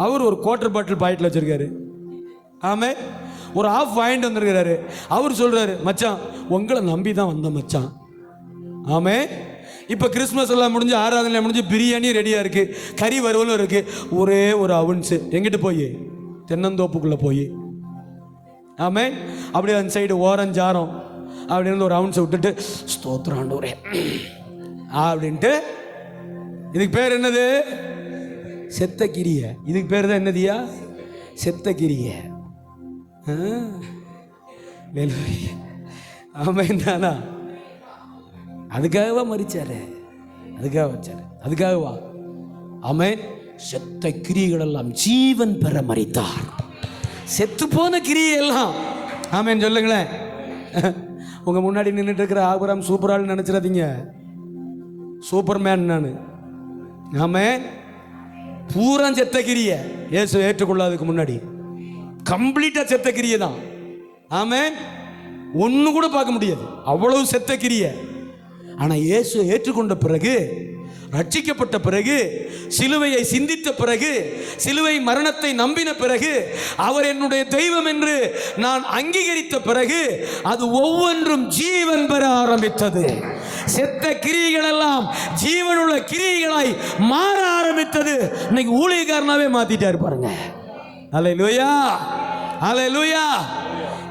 அவர் ஒரு குவார்டர் பாட்டில் பாக்கெட்டில் வச்சிருக்காரு. ஆமே, ஒரு ஆஃப் வாங்கிட்டு வந்திருக்கிறாரு. அவர் சொல்றாரு, மச்சான் உங்களை நம்பி தான் வந்த மச்சான். ஆமே. இப்போ கிறிஸ்மஸ் எல்லாம் முடிஞ்சு, ஆராதனை முடிஞ்சு, பிரியாணி ரெடியாக இருக்கு, கறி வறுவலும் இருக்கு. ஒரே ஒரு அவுன்ஸு எங்கிட்ட போய் தென்னந்தோப்புக்குள்ளே போய், ஆமே, அப்படியே அந்த சைடு ஓரஞ்சாரம் அப்படின்னு ஒரு அவுன்ஸை விட்டுட்டு, ஸ்தோத்திரம் ஆண்டவரே அப்படின்ட்டு. இதுக்கு பேர் என்னது? செத்த கிரியை. இதுக்கு பேர் தான் என்னதியா? செத்த கிரியை. ஆமாம் தானா? அதுக்காகவா மறிச்சாரு? அதுக்காக வச்சாரு. அதுக்காகவா? ஆமென். செத்த கிரியைகள் எல்லாம் ஜீவன் பெற மறித்தார். செத்து போன கிரியை எல்லாம், ஆமென் சொல்லுங்களேன். உங்க முன்னாடி நின்றுட்டு இருக்கிற ஆபிரகாம் சூப்பரால் நினைச்சிடாதீங்க. சூப்பர்மேன் நான். ஆமென். பூரா செத்த கிரியை. இயேசு ஏற்றுக்கொள்ளாததுக்கு முன்னாடி கம்ப்ளீட்டா செத்த கிரியை தான். ஆமென். ஒன்று கூட பார்க்க முடியாது, அவ்வளவு செத்த கிரியை. ஆனால் இயேசு ஏற்றுக்கொண்ட பிறகு, ரட்சிக்கப்பட்ட பிறகு, சிலுவையை சிந்தித்த பிறகு, சிலுவை மரணத்தை நம்பின பிறகு, அவர் என்னுடைய தெய்வம் என்று நான் அங்கீகரித்த பிறகு, அது ஒவ்வொன்றும் ஜீவன் பெற ஆரம்பித்தது. செத்த கிரியைகள் எல்லாம் ஜீவனுள்ள கிரியைகளாய் மாற ஆரம்பித்தது. இன்னைக்கு ஊழியக்காரனாவே மாத்திட்டாரு பாருங்க. அல்லேலூயா, அல்லேலூயா.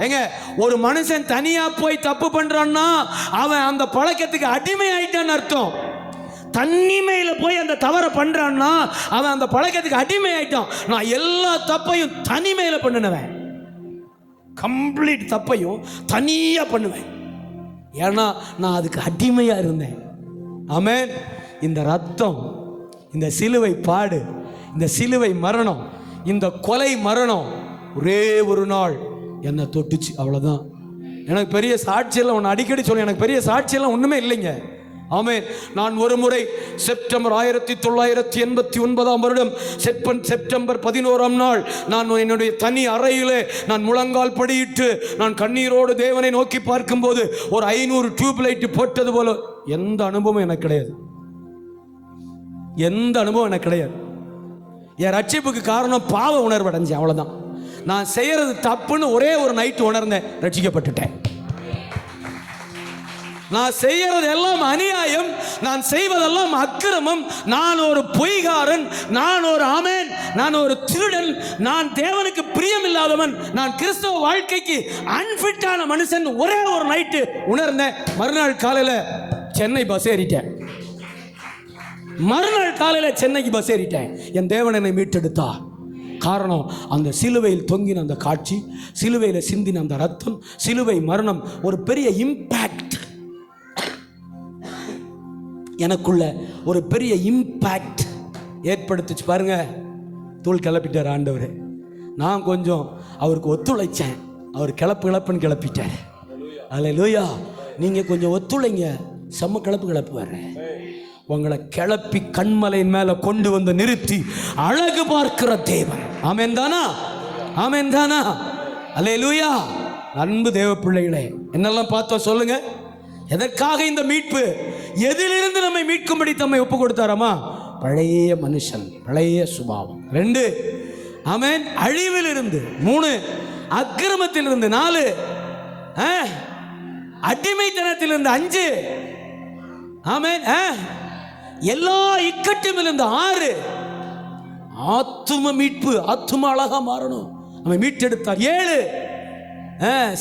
எங்க ஒரு மனுஷன் தனியா போய் தப்பு பண்றான்னா அவன் அந்த பழக்கத்துக்கு அடிமை ஆயிட்டான்னு அர்த்தம். தனிமையில போய் அந்த தவறை பண்றான்னா அவன் அந்த பழக்கத்துக்கு அடிமை ஆயிட்டான். நான் எல்லா தப்பையும் தனிமையில பண்ணுவேன், கம்ப்ளீட் தப்பையும் தனியா பண்ணுவேன். ஏன்னா நான் அதுக்கு அடிமையா இருந்தேன். ஆமென். இந்த ரத்தம், இந்த சிலுவை பாடு, இந்த சிலுவை மரணம், இந்த கொலை மரணம் ஒரே ஒரு நாள் என்னை தொட்டுச்சு, அவ்வளோதான். எனக்கு பெரிய சாட்சியெல்லாம் ஒன்று அடிக்கடி சொல்ல, எனக்கு பெரிய சாட்சியெல்லாம் ஒன்றுமே இல்லைங்க. ஆமென். நான் ஒரு முறை செப்டம்பர் 1989 வருடம் செப்டம்பர் 11ஆம் நாள் நான் என்னுடைய தனி அறையிலே நான் முழங்கால் படியிட்டு நான் கண்ணீரோடு தேவனை நோக்கி பார்க்கும்போது ஒரு 500 டியூப் லைட் போட்டது போல எந்த அனுபவம் எனக்கு கிடையாது. எந்த அனுபவம் எனக்கு கிடையாது. என் ரட்சிப்புக்கு காரணம் பாவ உணர்வு அடைஞ்சேன், அவ்வளோதான். நான் செய்யறது தப்புன்னு ஒரே ஒரு நைட்டு உணர்ந்தேன், ரட்சிக்கப்பட்டுட்டேன். நான் செய்யறது எல்லாம் அநியாயம், நான் செய்வதெல்லாம் அக்கிரமம், நான் ஒரு பொய்காரன், நான் ஒரு ஆமென், நான் ஒரு திருடன், நான் தேவனுக்கு பிரியமில்லாதவன், நான் கிறிஸ்தவ வாழ்க்கைக்கு அன்ஃபிட்டான மனுஷன் ஒரே ஒரு நைட்டு உணர்ந்தேன். மறுநாள் காலையில் சென்னை பஸ் ஏறிட்டேன். மறுநாள் காலையில் சென்னைக்கு பஸ் ஏறிட்டேன். என் தேவன் என்னை மீட்டெடுத்தா. காரணம், அந்த சிலுவையில் தொங்கின அந்த காட்சி, சிலுவையில் சிந்தின அந்த ரத்தம், சிலுவை மரணம் ஒரு பெரிய இம்பேக்ட் எனக்குள்ள ஒரு பெரிய இம்பேக்ட் ஏற்படுத்துச்சு. பாருங்க, தூள் கிளப்பிட்டார் ஆண்டவர். நான் கொஞ்சம் அவருக்கு ஒத்துழைச்சேன், அவர் கிளப்புன்னு கிளப்பிட்டார். அல்லேலூயா. நீங்கள் கொஞ்சம் ஒத்துழைங்க, செம்ம கிளப்புவார். உங்களை கிளப்பி கண்மலையின் மேலே கொண்டு வந்து நிறுத்தி அழகு பார்க்கிற தேவன். ஆமென் தானா? ஆமென் தானா? அல்லேலூயா. அன்பு தேவ பிள்ளைகளே, என்னெல்லாம் பார்த்தோம் சொல்லுங்க. எதற்காக இந்த மீட்பு? எதிலிருந்து நம்மை மீட்கும்படி தம்மை ஒப்பு கொடுத்தாராமா? பழைய மனுஷன், பழைய சுபாவம். 2, ஆமென், அழிவிலிருந்து. 3, அக்கிரமத்திலிருந்து. 4, அடிமைத்தனத்திலிருந்து. 5, ஆமென், எல்லா இக்கட்டுமிலிருந்து. 6, ஆத்தும மீட்பு. ஆத்தும அழகா மாறணும், நம்மை மீட்டெடுத்தார். 7,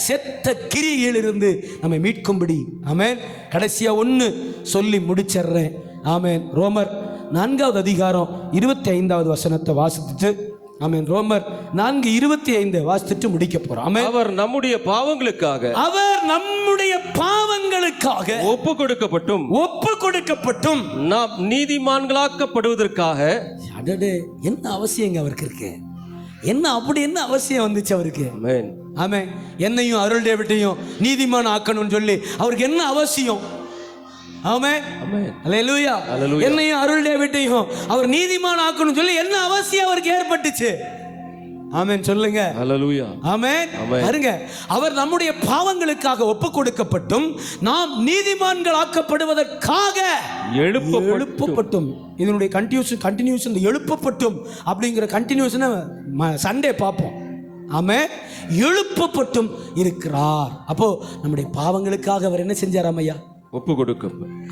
செத்த கிரியிலிருந்து நம்மை மீட்கும்படி. ஆமென். கடைசியா 1 சொல்லி முடிச்சிடுறேன். ஆமென். ரோமர் 4வது அதிகாரம் 25வது வசனத்தை வாசித்துட்டு, ஆமென், ரோமர் 4:25 வாசித்துட்டு முடிக்க போறோம். ஆமென். அவர் நம்முடைய பாவங்களுக்காக ஒப்பு கொடுக்கப்பட்டும் நாம் நீதிமான்களாக்கப்படுவதற்காக. அடடே, என்ன அவசியங்க அவருக்கு இருக்கு? என்ன அவசியம் வந்துச்சு அவருக்கு? ஆமென். ஆமென். என்னையும் அருள் டேவிட்டையும் நீதிமான் ஆக்கணும்னு சொல்லி அவருக்கு என்ன அவசியம்? ஆமென். அல்லேலூயா. என்னையும் அருள் டேவிட்டையும் அவர் நீதிமான் ஆக்கணும்னு சொல்லி என்ன அவசியம் அவருக்கு ஏற்பட்டுச்சு? ஆமென் சொல்லுங்க. அல்லேலூயா. ஆமென். பாருங்க, அவர் நம்முடைய பாவங்களுக்காக ஒப்பு கொடுக்கப்பட்டும் நாம் நீதிமான்கள் ஆக்கப்படுவதற்காக எழுப்பப்பட்டும். இதனுடைய கண்டினியூஷன் இந்த எழுப்பப்பட்டும் அப்படிங்கிற கண்டினியூஷனை சண்டே பார்ப்போம். ஆமென். எழுப்பப்பட்டும் இருக்கிறார். அப்போ நம்முடைய பாவங்களுக்காக அவர் என்ன செஞ்சாராம் ஐயா? ஒப்பு கொடுக்க.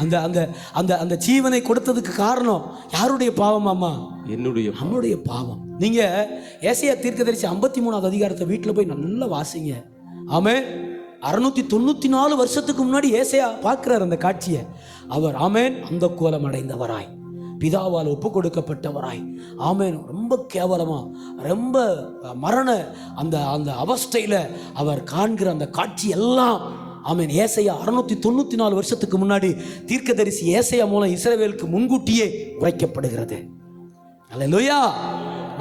அந்த அந்த அந்த அந்த ஜீவனை கொடுத்ததுக்கு காரணம் யாருடைய பாவம்? அம்மா, நம்முடைய பாவம். நீங்க ஏசாயா தீர்க்கதரிசி 53வது அதிகாரத்தை வீட்டில் போய் நல்லா வாசிங்க. ஆமென். 694 வருஷத்துக்கு முன்னாடி ஏசாயா பார்க்கிறார் அந்த காட்சியை. அவர் ஆமென் அந்த கோலம் அடைந்தவராய், பிதாவால் ஒப்பு கொடுக்கப்பட்டவராய், ஆமென், ரொம்ப கேவலமா, ரொம்ப மரண அந்த அந்த அவஸ்தையில் அவர் காண்கிற அந்த காட்சி எல்லாம், ஆமென், ஏசாயா 694 வருஷத்துக்கு முன்னாடி தீர்க்கதரிசி ஏசாயா மூலம் இஸ்ரவேலுக்கு முன்கூட்டியே உரைக்கப்படுகிறது. அல்லேலூயா.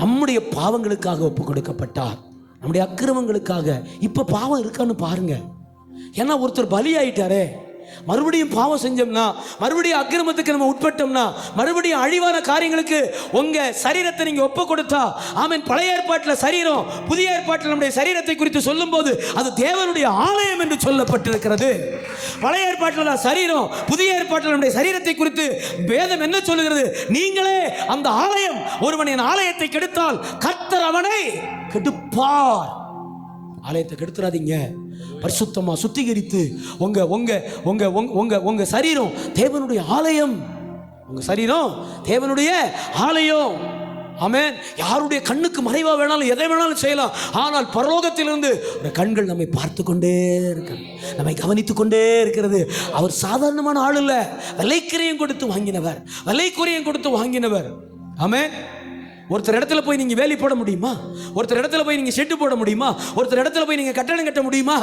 நம்முடைய பாவங்களுக்காக ஒப்பு கொடுக்கப்பட்டார், நம்முடைய அக்கிரமங்களுக்காக. இப்ப பாவம் இருக்கான்னு பாருங்க. ஏன்னா ஒருத்தர் பலியாயிட்டாரே, மறுபடியும் பாவம் செஞ்சோம்னா, மறுபடியும் அக்கிரமத்துக்கு நம்ம உட்பட்டோம்னா, மறுபடியும் அழிவான காரியங்களுக்கு உங்க சரீரத்தை நீங்க ஒப்பு கொடுத்தா, ஆமென், பழைய ஏற்பாட்டில் சரீரம், புதிய ஏற்பாட்டில் நம்முடைய சரீரத்தை குறித்து சொல்லும் போது அது தேவனுடைய ஆலயம் என்று சொல்லப்பட்டிருக்கிறது. பழைய ஏற்பாட்டில் சரீரம், புதிய ஏற்பாட்டில் நம்முடைய சரீரத்தை குறித்து வேதம் என்ன சொல்லுகிறது? நீங்களே அந்த ஆலயம். ஒருவனின் ஆலயத்தை கெடுத்தால் கர்த்தர் அவனை கெடுப்பார். ஆலயத்தை கெடுத்துறாதீங்க. பரிசுத்தமா சுத்திகரித்து உங்க உங்க உங்க உங்க உங்க சரீரம் தேவனுடைய ஆலயம். உங்க சரீரம் தேவனுடைய ஆலயம். ஆமென். யாருடைய கண்ணுக்கு மறைவா வேணாலும் எதை வேணாலும் செய்யலாம். ஆனால் பரலோகத்திலிருந்து கண்கள் நம்மை பார்த்து கொண்டே இருக்கிறது, நம்மை கவனித்து கொண்டே இருக்கிறது. அவர் சாதாரணமான ஆள் இல்ல, விலைக்கிரையும் கொடுத்து வாங்கினவர். ஆமென். ஒருத்தர் இடத்துல போய் நீங்க வேலி போட முடியுமா? ஒருத்தர் இடத்துல போய் நீங்க ஷெட்டு போட முடியுமா? ஒருத்தர் இடத்துல போய் நீங்க கட்டடம் கட்ட முடியுமா?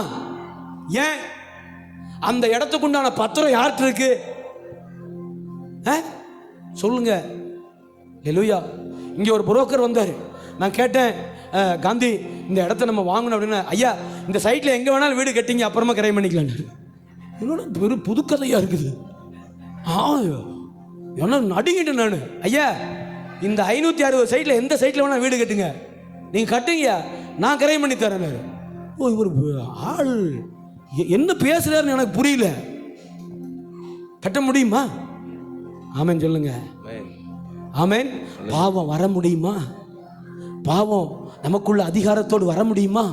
ஏன்? அந்த இடத்துக்கு உண்டான பத்திரம் யார்கிட்ட இருக்கு? சொல்லுங்க. ஹல்லேலூயா. இங்க ஒரு புரோக்கர் வந்தாரு, நான் கேட்டேன், காந்தி இந்த இடத்த நம்ம வாங்கணும் அப்படின்னா, ஐயா இந்த சைட்டில் எங்கே வேணாலும் வீடு கட்டிங்க, அப்புறமா கிரையம் பண்ணிக்கலான்னு. இன்னொன்று வெறும் புதுக்கதையாக இருக்குது. ஏன்னா நடுங்கிட்டேன் நான். ஐயா இந்த 560 சைட்டில் எந்த சைட்டில் வேணால் வீடு கட்டுங்க, நீங்கள் கட்டுங்க, நான் கிரையம் பண்ணி தரேன். ஓ இவர் ஆள் என்ன பேசுகிறாருன்னு எனக்கு புரியல. கட்ட முடியுமா? ஆமேன் சொல்லுங்க. ஆமேன். பாவம் வர முடியுமா? பாவம் நமக்குள்ள அதிகாரத்தோடு வர முடியுமா?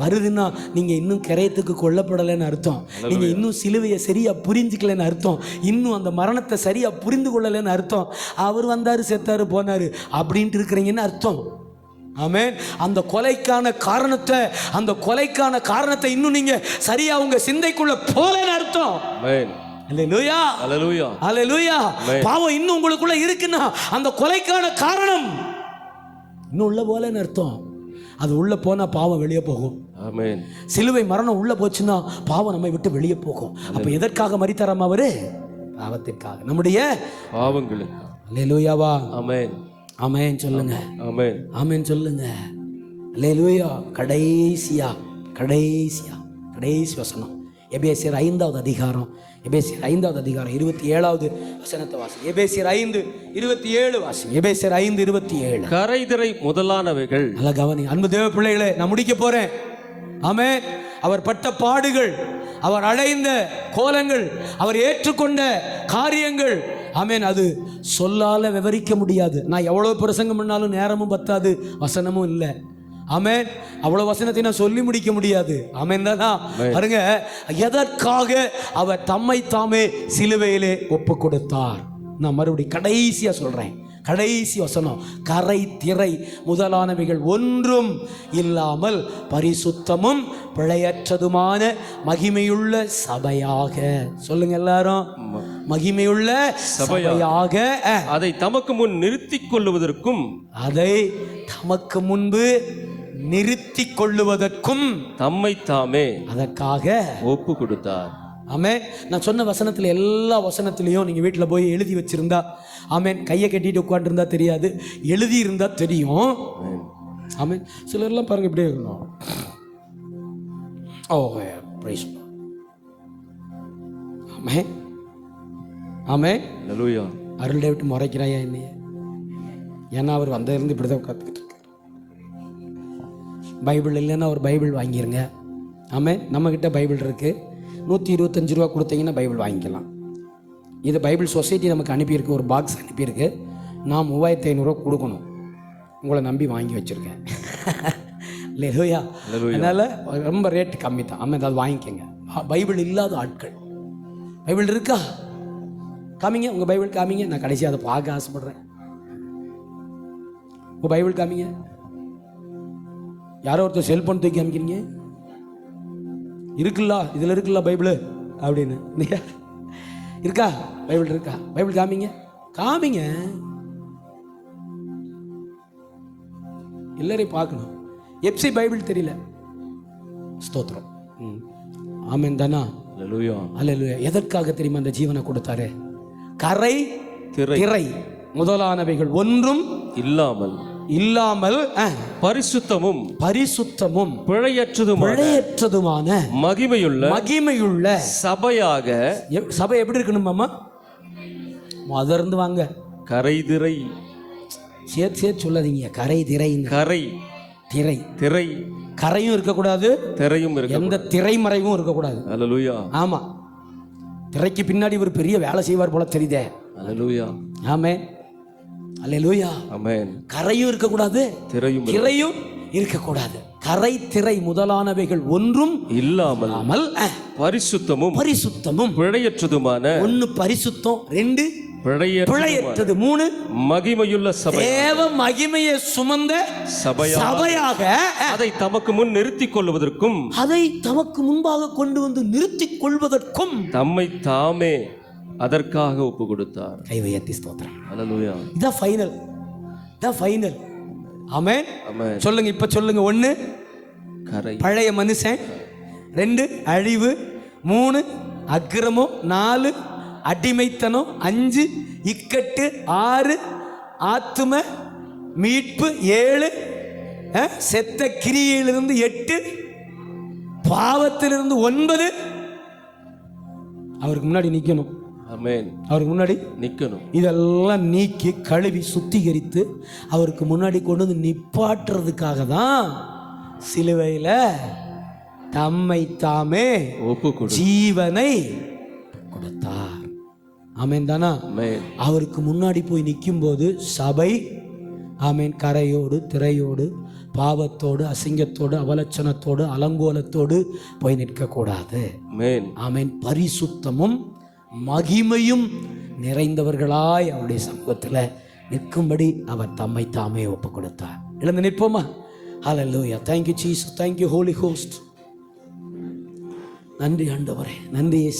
வருதுன்னா நீங்க இன்னும் கிரயத்துக்கு கொல்லப்படலைன்னு அர்த்தம். நீங்க இன்னும் சிலுவையை சரியா புரிஞ்சுக்கலன்னு அர்த்தம். இன்னும் அந்த மரணத்தை சரியா புரிந்து கொள்ளலைன்னு அர்த்தம். அவர் வந்தாரு, செத்தாரு, போனாரு அப்படின்ட்டு இருக்கிறீங்கன்னு அர்த்தம். ஆமென். அந்த கொலைக்கான காரணத்தை இன்னும் நீங்க சரியா உங்க சிந்தைக்குள்ள போலன்னு அர்த்தம். அல்லேலூயா, அல்லேலூயா, அல்லேலூயா. பாவம் இன்னும் உங்களுக்குள்ள இருக்குன்னா அந்த கொலைக்கான காரணம் இன்னும் உள்ள போலன்னு அர்த்தம். அது உள்ள போனா பாவம் வெளியே போகும். ஆமென். சிலுவை மரணம் உள்ள போச்சுன்னா பாவம் நம்மை விட்டு வெளியே போகும். அப்ப எதற்காக மரித்தாராம் அவரு? பாவத்திற்காக, நம்முடைய பாவங்களுக்கு. அல்லேலூயாவா? ஆமென். ஆமென் சொல்லுங்க. ஆமென். ஆமென் சொல்லுங்க. அல்லேலூயா. கடைசி வசனம் எபேசியர் 5வது அதிகாரம். எபேசியர் 5வது அதிகாரம் 27வது வசனத்தை வாசி. எபேசியர் 5:27 வாசி. எபேசியர் 5:27. கரைதிரை முதலானவைகள். நல்ல கவனி அன்பு தேவ பிள்ளைகளே, நான் முடிக்க போறேன். ஆமென். அவர் பட்ட பாடுகள், அவர் அடைந்த கோலங்கள், அவர் ஏற்றுக்கொண்ட காரியங்கள், ஆமென், அது சொல்லால விவரிக்க முடியாது. நான் எவ்வளவு பிரசங்கம் பண்ணாலும் நேரமும் பத்தாது, வசனமும் இல்லை. ஆமென். அவ்வளவு வசனத்தை நான் சொல்லி முடிக்க முடியாது. ஆமென் தானா? பாருங்க, எதற்காக அவர் தம்மை தாமே சிலுவையிலே ஒப்பு கொடுத்தார். நான் மறுபடியும் கடைசியா சொல்றேன், கடைசி வசனம். கரை திரை முதலானவைகள் ஒன்றும் இல்லாமல் பரிசுத்தமும் பிழையற்றதுமான மகிமையுள்ள சபையாக. சொல்லுங்க எல்லாரும், மகிமையுள்ள சபையாக அதை தமக்கு முன் நிறுத்திக் கொள்ளுவதற்கும், அதை தமக்கு முன்பு நிறுத்திக் கொள்ளுவதற்கும் தம்மை தாமே அதற்காக ஒப்பு கொடுத்தார். ஆமென். நான் சொன்ன வசனத்தில் எல்லா வசனத்திலையும் நீங்கள் வீட்டில் போய் எழுதி வச்சிருந்தா, ஆமென், கையை கட்டிட்டு உட்காந்துருந்தா தெரியாது, எழுதி இருந்தா தெரியும். ஆமென். சிலர்லாம் பாருங்க இப்படியே இருக்கணும். ஓ பிரைஸ். ஆமென். ஆமென். அல்லேலூயா. அருள் டேவிட் முறைக்கிறாயா என்னைய? ஏன்னா அவர் வந்ததிலிருந்து இப்படி தான் உட்காந்துக்கிட்டு இருக்கார். பைபிள் இல்லைன்னா ஒரு பைபிள் வாங்கிருங்க. ஆமென். நம்மக்கிட்ட பைபிள் இருக்குது. 125 ரூபா கொடுத்தீங்கன்னா பைபிள் வாங்கிக்கலாம். இது பைபிள் சொசைட்டி நமக்கு அனுப்பியிருக்கு, ஒரு பாக்ஸ் அனுப்பியிருக்கு. நான் 3500 ரூபா கொடுக்கணும். உங்களை நம்பி வாங்கி வச்சுருக்கேன். இல்லையா? அதனால் ரொம்ப ரேட்டு கம்மி தான். ஆமாம், ஏதாவது வாங்கிக்கோங்க. பைபிள் இல்லாத ஆட்கள், பைபிள் இருக்கா? காமிங்க, உங்கள் பைபிள் காமிங்க. நான் கடைசியாக அதை பார்க்க ஆசைப்படுறேன். உங்கள் பைபிள் காமிங்க. யாரோ ஒருத்தர் செல்போன் தூக்கி காமிக்கிறீங்க. இருக்குல்ல, இதில் இருக்குல்ல பைபிள் அப்படின்னு. இருக்கா பைபிள்? இருக்கா பைபிள்? காமிங்க, காமிங்க. எல்லாரையும் பார்க்கணும். எப்சி பைபிள் தெரியல. ஸ்தோத்திரம். ஆமென் தானா? அல்லேலூயா, அல்லேலூயா. எதற்காக தெரியுமா அந்த ஜீவனை கொடுத்தாரு? கரை திரை முதலானவைகள் ஒன்றும் இல்லாமல் பரிசுத்தமும் பிழையற்றதுமான மகிமையுள்ள சபையாக. சபை எப்படி இருக்கணும் மாமா? மதர்ந்து வாங்க. கரை திரை சேர்த்து சொல்லாதீங்க. கரை திரை கரையும் இருக்கக்கூடாது, திரையும் இருக்க, எந்த திரைமறைவும் இருக்கக்கூடாது. அல்லேலூயா. ஆமா, திரைக்கு பின்னாடி ஒரு பெரிய வேலை செய்வார் போல தெரியுதே. அல்லேலூயா. ஆமென். அல்லேலூயா. ஆமென். கரையும் இருக்கக்கூடாது, திரையும் இருக்கக்கூடாது. கரை திரை முதலானவைகள் ஒன்றும் இல்லாமல் பரிசுத்தமும் பிழையற்றதுமான. 1 பரிசுத்தம், 2 பிழையற்றது, 3 மகிமையுள்ள சபை. தேவ மகிமையை சுமந்த சபையாக அதை தமக்கு முன் நிறுத்திக் கொள்வதற்கும், அதை தமக்கு முன்பாக கொண்டு வந்து நிறுத்திக் கொள்வதற்கும் தம்மை தாமே அதற்காக ஒப்பு கொடுத்தார். கை உயர்த்தி ஸ்தோத்திரம். அல்லேலூயா. இதான் ஃபைனல், இதான் ஃபைனல். ஆமென். சொல்லுங்க, இப்ப சொல்லுங்க. 1 பழைய மனுஷன், 2 அழிவு, 3 அக்கிரமம், 4 அடிமைத்தனம், 5 இக்கட்டு, 6 ஆத்தும மீட்பு, 7 செத்த கிரியையிலிருந்து 8, பாவத்திலிருந்து 9 அவருக்கு முன்னாடி நிற்கணும். ஆமென். அவருக்கு முன்னாடி நிக்கணும். இதெல்லாம் நீக்கி கழுவி சுத்திகரித்து அவருக்கு முன்னாடி கொண்டு வந்து நிப்பாட்டுறதுக்காக தான் சிலுவையில் தம்மை தாமே ஒப்பு கொடு. ஜீவனை கொடுத்தார். ஆமென் தானா? ஆமென். அவருக்கு முன்னாடி போய் நிற்கும்போது சபை ஆமென் கரையோடு திரையோடு பாவத்தோடு அசிங்கத்தோடு அவலட்சணத்தோடு அலங்கோலத்தோடு போய் நிற்கக்கூடாது. ஆமென். ஆமென். பரிசுத்தமும் மகிமையும் நிறைந்தவர்களாய் அவருடைய சமூகத்தில் நிற்கும்படி அவர் தம்மை தாமே ஒப்பு கொடுத்தார். எழுந்து நிற்போமா? Hallelujah. Thank you Jesus. Thank you holy ghost. நன்றி ஆண்டவரே. நன்றி இயேசு.